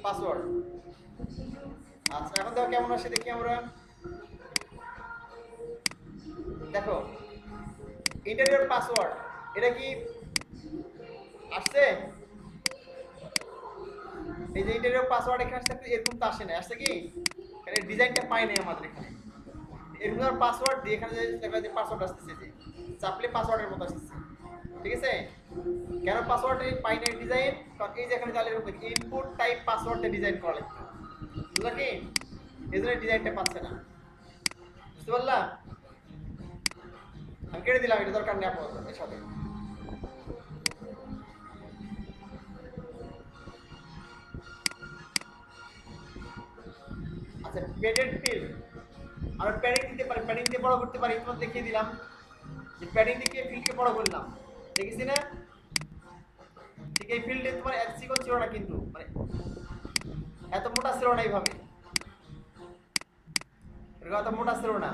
password. আচ্ছা এখন দেখো কেমন আসে দেখি আমরা। দেখো এন্টার ইওর পাসওয়ার্ড, এটা কি আসছে? এই যে এন্টার ইওর পাসওয়ার্ড এখানে আসছে, এরকম তো আসে না, আসছে কি? এখানে ডিজাইনটা পাই নাই আমাদের এখানে। এরকম পাসওয়ার্ড দিয়ে এখানে যে পাসওয়ার্ড আসতেছে, যে চাপলে পাসওয়ার্ডের মতো আসতেছে, ঠিক আছে? কেন পাসওয়ার্ড পাই নাই ডিজাইন? কারণ এই যে এখানে তাহলে এরকম ইনপুট টাইপ পাসওয়ার্ডে ডিজাইন করা লাগবে, বুঝলা কি? এই জন্য ডিজাইনটা পাচ্ছে না। বুঝতে পারলা? আমি কেটে দিলাম, এটা দরকার নেই আপাতত এর সাথে। আচ্ছা, পেডেড ফিল আমরা প্যাডিং দিতে পারি, প্যাডিং দিয়ে বড় করতে পারি। তোমাদের দেখিয়ে দিলাম যে প্যাডিং দিয়ে ফিল্ডকে বড় করলাম, দেখেছি না? ঠিক এই ফিল্ডে তোমার এক চিকন ছিল না, কিন্তু মানে এত মোটা ছিল না, এইভাবে এত মোটা ছিল না।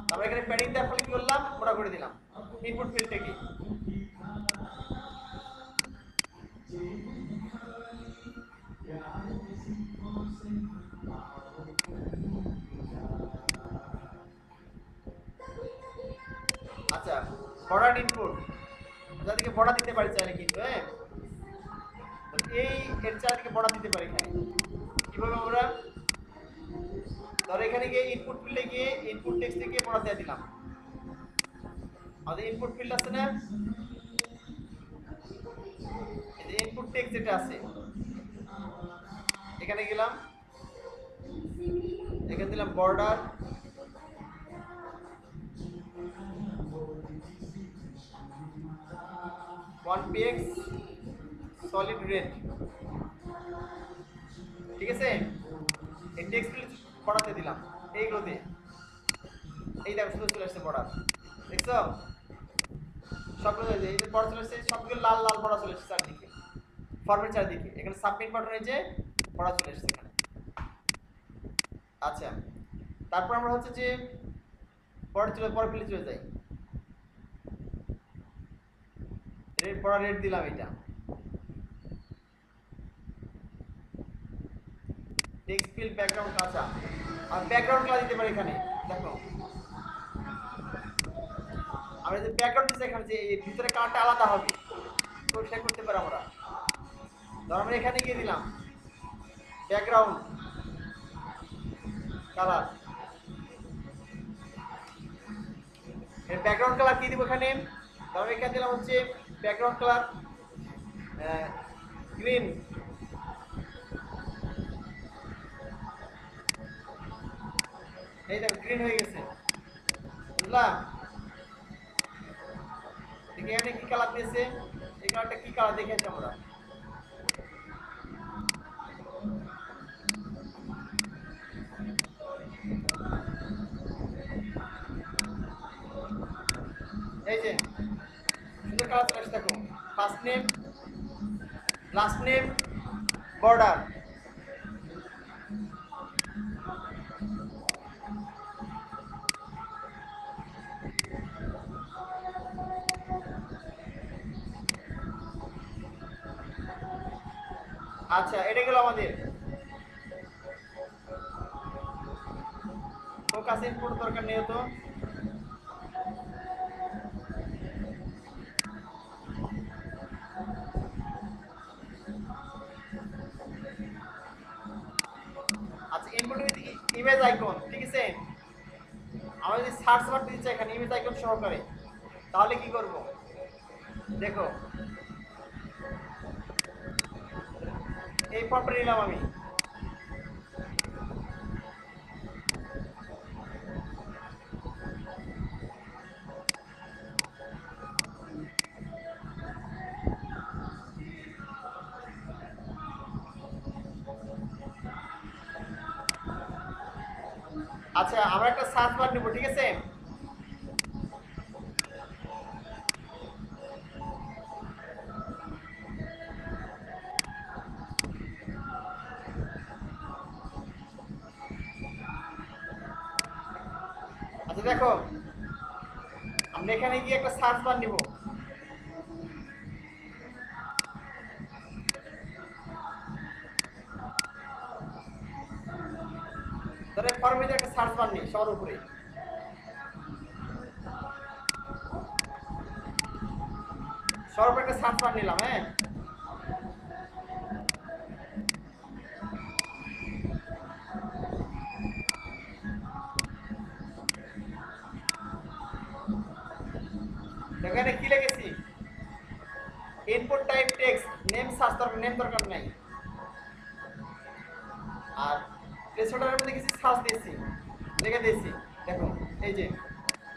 তারপরে এখানে প্যাডিং দেওয়ার ফলে কি করলাম, মোটা করে দিলাম ইনপুট ফিল্ডটাকে। আচ্ছা, বর্ডার ইনপুট যাদেরকে বর্ডার দিতে পারি চাইলে, কিন্তু হ্যাঁ এই এর চারিদিকে বর্ডার দিতে পারি। এখানে কিভাবে আমরা, ধরো এখানে গিয়ে ইনপুট ফিল্ডে গিয়ে ইনপুট টেক্সটে গিয়ে বর্ডার দিয়ে দিলাম। আমাদের ইনপুট ফিল্ড আছে না, এই যে ইনপুট টেক্সট যেটা আছে, এখানে গেলাম, এখানে দিলাম border, one PX solid red, ঠিক আছে? এই টেক্সট ফিল্ড বর্ডারতে দিলাম এইগুলোতে, এই দেখো শুধু চলে আসছে বর্ডার, দেখছো? সবগুলো এই যে বর্ডার চলে আসছে, সবগুলো লাল লাল বর্ডার চলে আসছে চারদিকে, ফর্মের চারদিকে। এখানে সাবমিট বাটনে যে বর্ডার চলে আসছে এখানে। আচ্ছা, তারপর আমরা হচ্ছে যে পরের ফিল্ডে চলে যাই। রেড বর্ডার রেড দিলাম, এটা টেক্সট ফিল্ড ব্যাকগ্রাউন্ড কাঁচা, আর ব্যাকগ্রাউন্ড কালার দিতে পারি এখানে। দেখো আমরা যে ব্যাকগ্রাউন্ড দিচ্ছি এখানে, যে এই ভিতরে কালারটা আলাদা হবে, তো সেটা করতে পারি আমরা। ধর আমরা এখানে গিয়ে দিলাম ব্যাকগ্রাউন্ড কালার, এর ব্যাকগ্রাউন্ড কালার কি দিব এখানে? ধর এখানে দিলাম হচ্ছে ব্যাকগ্রাউন্ড কালার গ্রিন, এই দেখো গ্রিন হয়ে গেছে, বুঝলা? এখানে কি কালার দিয়েছে, এই কালারটা কি কালার দেখেছি আমরা। এই যে সুন্দর কালার চলে আসছে, দেখো first name, last name, border. আচ্ছা, এটা গেল আমাদের ফোকাস ইনপুট, দরকার নেই তো। আচ্ছা, ইনপুট উইথ ইমেজ আইকন, ঠিক আছে? আমরা যদি সার্চ বার দিতে চাই এখানে ইমেজ আইকন সহকারে, তাহলে কি করব দেখো, এই ফর্মটা নিলাম আমি। আচ্ছা, আমরা একটা সার্চ বার নেব, ঠিক আছে? আচ্ছা দেখো, আমরা এখানে গিয়ে একটা সার্চ বার নিব। ধরে ফর্মে একটা সার্চ বার নিই সবার উপরে, সবার উপরে একটা সার্চ বার নিলাম। হ্যাঁ, এখানে কি লিখেছি, input type text, name search, name দরকার নাই। আর প্লেসহোল্ডারের মধ্যে কিছু সার্চ দিয়েছি, লিখে দিয়েছি, দেখো যে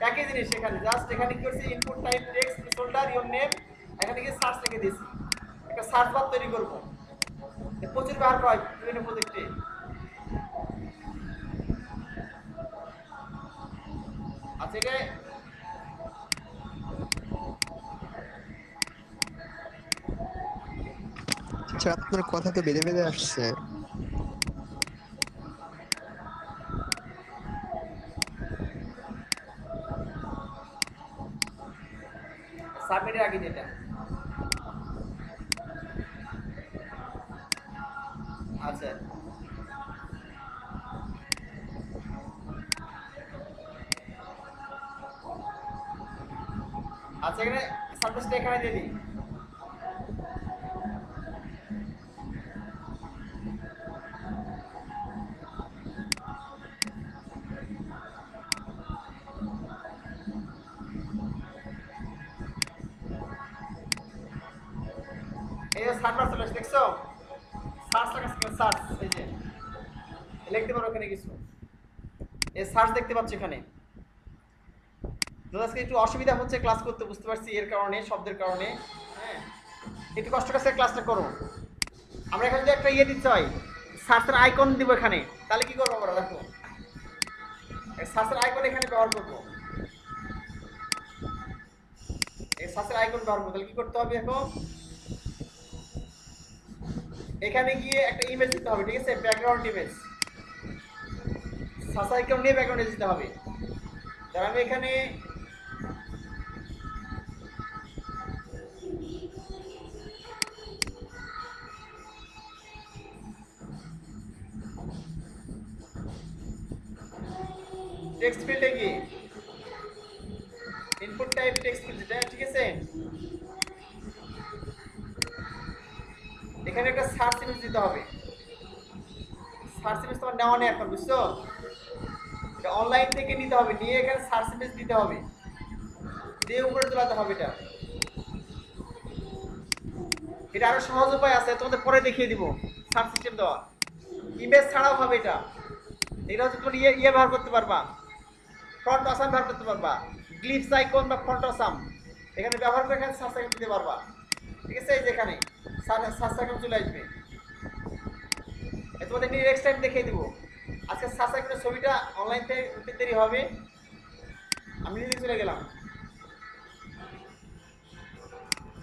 একই জিনিস এখানে জাস্ট এখানে কি করছি input type text placeholder your name এখানে গিয়ে সার্চ লিখে দিয়েছি একটা সার্চ বার তৈরি করবো প্রচুর ব্যবহার করা হয় বিভিন্ন প্রজেক্টে আচ্ছা এটা স্যার আপনার কথা তো বেঁধে বেঁধে আসছে। সাবমিটের আগে যেটা আচ্ছা আচ্ছা এখানে সার্ভিসটা এখানে দিয়ে দিই এই যে সার্ভার চলে আসছে দেখছো সার্চ লাগাচ্ছে সার্চ এই যে লিখতে পারো এখানে কিছু এই সার্চ দেখতে পাচ্ছ এখানে আজকে একটু অসুবিধা হচ্ছে ক্লাস করতে বুঝতে পারছি এর কারণে শব্দের কারণে হ্যাঁ একটু কষ্ট করে ক্লাসটা করো আমরা এখানে যদি একটা ইয়ে দিতে হয় সার্চের আইকন দিব এখানে তাহলে কি করবো আমরা দেখো সার্চের আইকন এখানে ব্যবহার করবো এই সার্চের আইকন ব্যবহার করবো তাহলে কি করতে হবে এখন এখানে গিয়ে একটা ইমেজ দিতে হবে ঠিক আছে ব্যাকগ্রাউন্ড ইমেজ সার্চ আইকন নিয়ে ব্যাকগ্রাউন্ড দিতে হবে তাহলে আমি এখানে টেক্সট ফিল্ডে গিয়ে ইনপুট টাইপ টেক্সট ফিল্ড যেটা ঠিক আছে এখানে একটা সার্চ ইমেজ দিতে হবে সার্চ ইমেজ তোমার নেওয়া নেই এখন বুঝছো এটা অনলাইন থেকে নিতে হবে নিয়ে এখানে সার্চ ইমেজ দিতে হবে দিয়ে উপরে তোলাতে হবে এটা আরো সহজ উপায় আছে তোমাদের পরে দেখিয়ে দিব সার্চ সিস্টেম দেওয়া ইমেজ ছাড়াও হবে এটা হচ্ছে তুমি ইয়ে ব্যবহার করতে পারবা ফ্রন্ট আসাম ব্যবহার করতে পারবা গ্লিপস আইকন বা ফ্রন্ট আসাম এখানে ব্যবহার করে এখানে সার্চ আইকন দিতে পারবা ঠিক আছে এই যে এখানে সার্চ আইকন চলে আসবে তোমাদের নেক্সট টাইম দেখিয়ে দিব আজকে সার্চ আইকনের ছবিটা অনলাইন থেকে উঠতে দেরি হবে আমি নিজে চলে গেলাম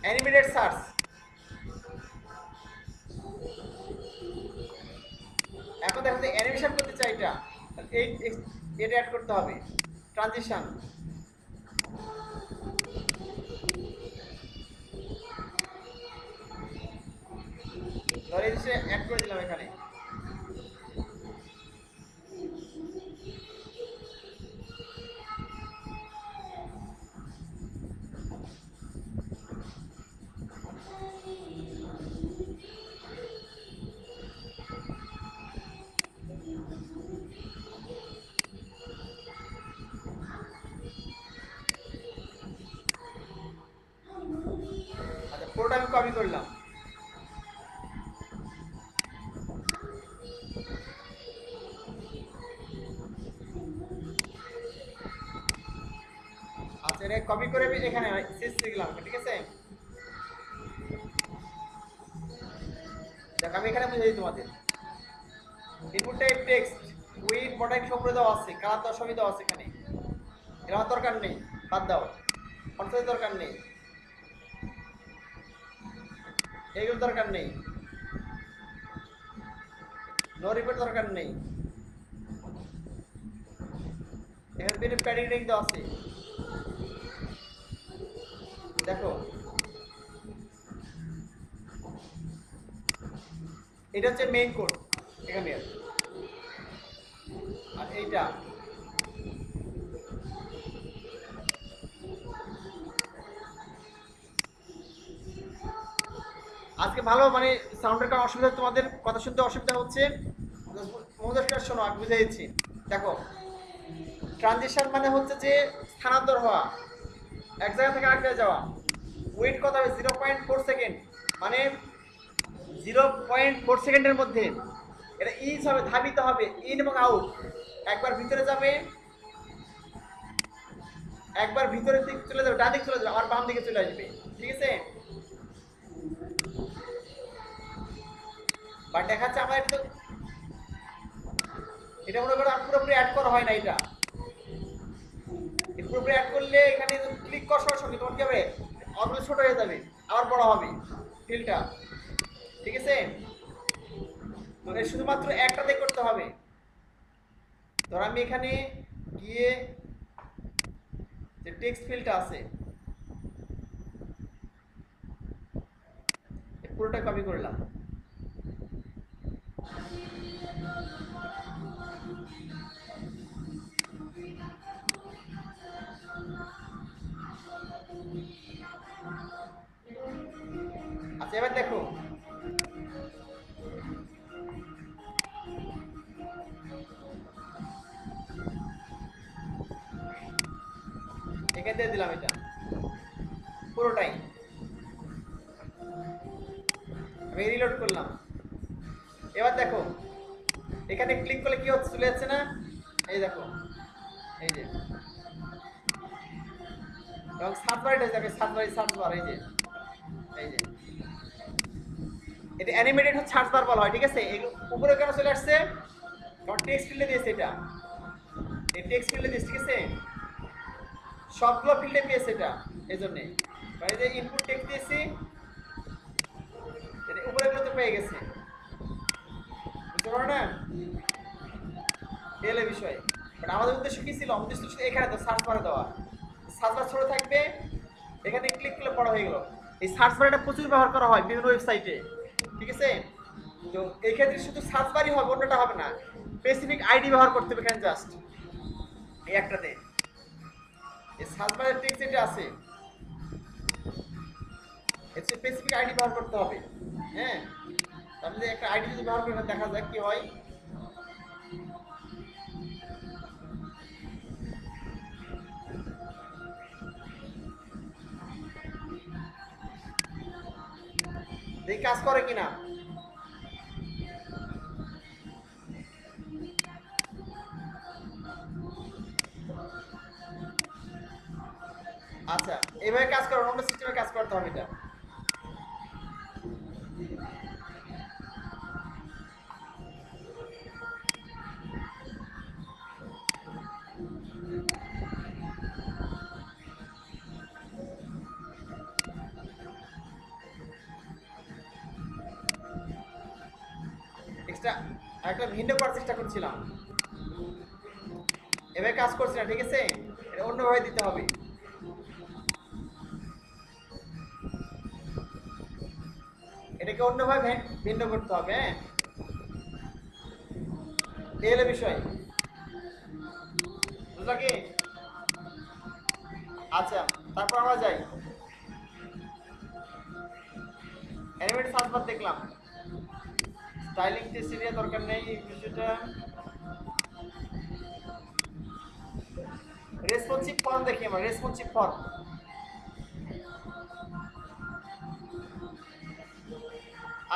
অ্যানিমেটেড সার্চ এখন দেখো অ্যানিমেশন করতে চাই এটা অ্যাড করতে হবে ট্রানজিশন ধরে এসে অ্যাড করে দিলাম এখানে আচ্ছা পুরোটা আমি কপি করলাম আচ্ছা এটা কপি করে আমি এখানে শেষ লিখলাম ঠিক আছে দেখ আমি এখানে বুঝিয়ে দিই তোমাদের input type text with bordering সব করে দেওয়া আছে কালার দেওয়া সবই দেওয়া আছে এখানে এর আমার দরকার নেই বাদ দাও ফন্টের দরকার নেই এইগুলো দরকার নেই নো রিপোর্ট দরকার নেই এখানে প্যাডিং রিং দেওয়া আছে দেখো এটা হচ্ছে মেইন কোড এখানে আর এইটা আজকে ভালো মানে সাউন্ডের কারণে অসুবিধা তোমাদের কথা শুনতে অসুবিধা হচ্ছে মনোযোগ শোনো আমি বুঝে দিচ্ছি দেখো ট্রানজিশন মানে হচ্ছে যে স্থানান্তর হওয়া এক জায়গা থেকে আরেক জায়গায় যাওয়া ওয়েট কত হবে 0.4 সেকেন্ড মানে 0.4 সেকেন্ডের মধ্যে এটা ইজ হবে ধাবিত হবে ইন এবং আউট একবার ভিতরে যাবে একবার ভিতরের দিকে চলে যাবে, ডান দিকে চলে যাবে, আবার বাম দিকে চলে আসবে, ঠিক আছে? বাট দেখা যাচ্ছে আমার এটা মনে করো পুরোপুরি অ্যাড করা হয় না। এটা পুরোপুরি অ্যাড করলে এখানে ক্লিক করার সঙ্গে তোমার কি হবে, অটোমেটিক ছোট হয়ে যাবে, আবার বড় হবে ফিলটা, ঠিক আছে? তো শুধুমাত্র একটাতে করতে হবে। ধর আমি এখানে গিয়ে যে টেক্সট ফিল্ডটা আছে পুরোটা কপি করলাম, আচ্ছা এবার দেখো এখান থেকে দিলাম এটা পুরোটাই, আমি রিলোড করলাম। এবার দেখো এখানে ক্লিক করলে কি হচ্ছে, চলে যাচ্ছে না? এই দেখো, এই যে, এবং সার্চ বারটা যাবে, সার্চ বার, এই যে, এই যে, এটা অ্যানিমেটেড হচ্ছে সার্চ বার বলা হয়, ঠিক আছে? এই উপরে কেন চলে আসছে, কারণ টেক্সট ফিল্ডে দিয়েছে, এটা এই টেক্সট ফিল্ডে দিয়েছে, ঠিক আছে? সবগুলো ফিল্ডে পেয়েছে এটা, এই জন্যে মানে যে ইনপুট টেক্সট দিয়েছি এটা উপরে গুলোতে পেয়ে গেছে, বুঝতে পারো না? এলে বিষয়, বাট আমাদের উদ্দেশ্য কি ছিল? আমাদের উদ্দেশ্য ছিল এখানে তো সার্চ বারে দেওয়া, সার্চ বার ছোট থাকবে, এখানে ক্লিক করলে বড় হয়ে গেল। এই সার্চ বারটা প্রচুর ব্যবহার করা হয় বিভিন্ন ওয়েবসাইটে, ঠিক আছে? তো এই ক্ষেত্রে শুধু সার্চ বারই হবে, অন্যটা হবে না, স্পেসিফিক আইডি ব্যবহার করতে হবে এখানে, জাস্ট এই একটাতে এই সার্চ বারের টেক্সট যেটা আছে এর স্পেসিফিক আইডি ব্যবহার করতে হবে। হ্যাঁ, তাহলে একটা আইডি যদি ব্যবহার করে দেখা যাক কি হয়। দেখি কাজ করে কিনা। আচ্ছা এইভাবে কাজ করো, অন্য সিস্টেমে কাজ করতে হবে এটা। এক্সট্রা একটা ভিন্ন করার চেষ্টা করছিলাম, এভাবে কাজ করছে না, ঠিক আছে? এটা অন্যভাবে দিতে হবে। এটাকে অন্যভাবে ভিন্ন করতে হবে। হ্যাঁ, এই হলো বিষয়, বুঝলা কি? আচ্ছা তারপর আমরা যাই, অ্যানিমেট সার্চ বার দেখলাম, স্টাইলিং টেক্সট এরিয়া দরকার নেই, এই বিষয়টা রেসপন্সিভ ফর্ম দেখি আমরা, রেসপন্সিভ ফর্ম।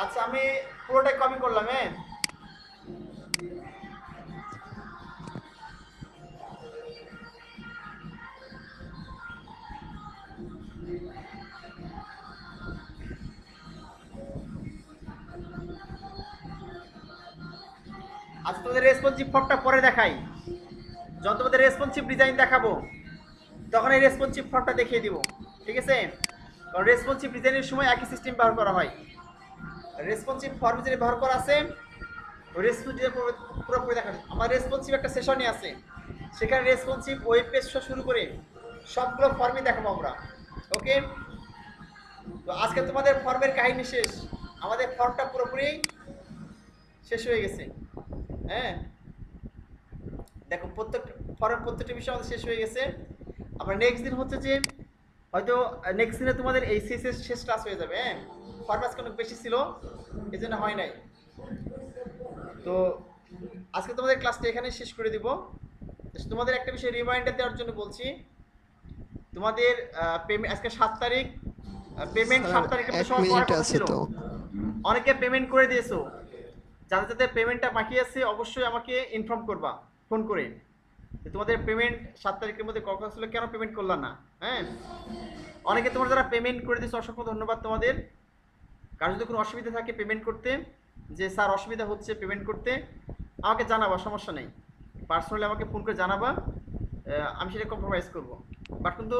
আচ্ছা আমি পুরোটাই কপি করলাম। হ্যাঁ, আচ্ছা তোমাদের রেসপন্সিভ ফর্মটা পরে দেখাই, যখন তোমাদের রেসপন্সিভ ডিজাইন দেখাবো তখন এই রেসপন্সিভ ফর্মটা দেখিয়ে দিব, ঠিক আছে? কারণ রেসপন্সিভ ডিজাইনের সময় একই সিস্টেম ব্যবহার করা হয়। রেসপন্সিভ ফর্ম যেটা ব্যবহার করা আছে রেসপন্সিভ পুরোপুরি দেখা, আমার রেসপন্সিভ একটা সেশনই আছে, সেখানে রেসপন্সিভ ওয়েব পেজ শুরু করে সবগুলো ফর্মই দেখাবো আমরা। ওকে, তো আজকে তোমাদের ফর্মের কাহিনী শেষ, আমাদের ফর্মটা পুরোপুরি শেষ হয়ে গেছে। হ্যাঁ দেখো প্রত্যেকটা বিষয় আমাদের শেষ হয়ে গেছে। আমরা নেক্সট দিন হচ্ছে যে হয়তো নেক্সট দিনে তোমাদের এই শেষ ক্লাস হয়ে যাবে। হ্যাঁ, ফর্ম আজকে অনেক বেশি ছিল এই জন্য হয় নাই। তো আজকে তোমাদের ক্লাসটা এখানে শেষ করে দিব। তোমাদের একটা বিষয় রিমাইন্ডার দেওয়ার জন্য বলছি, তোমাদের আজকে 7 তারিখ, পেমেন্ট 7 তারিখে সময় করার কথা ছিল, অনেকে পেমেন্ট করে দিয়েছো, যাদের যাদের পেমেন্টটা বাকি আছে অবশ্যই আমাকে ইনফর্ম করবা ফোন করে, তোমাদের পেমেন্ট 7 তারিখের মধ্যে কখন ছিল, কেন পেমেন্ট করলা না? হ্যাঁ, অনেকে তোমরা যারা পেমেন্ট করে দিয়েছো অসংখ্য ধন্যবাদ তোমাদের। কার যদি কোনো অসুবিধা থাকে পেমেন্ট করতে, যে স্যার অসুবিধা হচ্ছে পেমেন্ট করতে, আমাকে জানাবা, সমস্যা নেই, পার্সোনালি আমাকে ফোন করে জানাবা, আমি সেটা কম্প্রোমাইজ করবো। বাট কিন্তু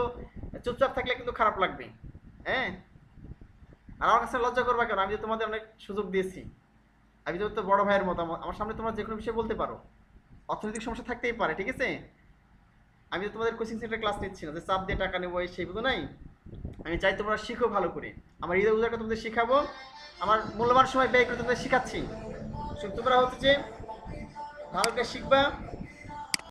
চুপচাপ থাকলে কিন্তু খারাপ লাগবে। হ্যাঁ, আর আমার কাছে লজ্জা করবা কেন? আমি তো তোমাদের অনেক সুযোগ দিয়েছি, আমি তো বড় ভাইয়ের মতো, আমার সামনে তোমরা যে কোনো বিষয়ে বলতে পারো। অর্থনৈতিক সমস্যা থাকতেই পারে, ঠিক আছে? আমি তো তোমাদের কোচিং সেন্টারে ক্লাস নিচ্ছি না যে চাপ দিয়ে টাকা নেবো, সেই বুঝো নাই। আমি চাই তোমরা শিখো ভালো করে, আমার ঈদের উজারটা তোমাদের শিখাবো, আমার মূল্যবান সময় ব্যয় করে তোমাদের শিখাচ্ছি। তোমরা হচ্ছে যে ভালো করে শিখবা,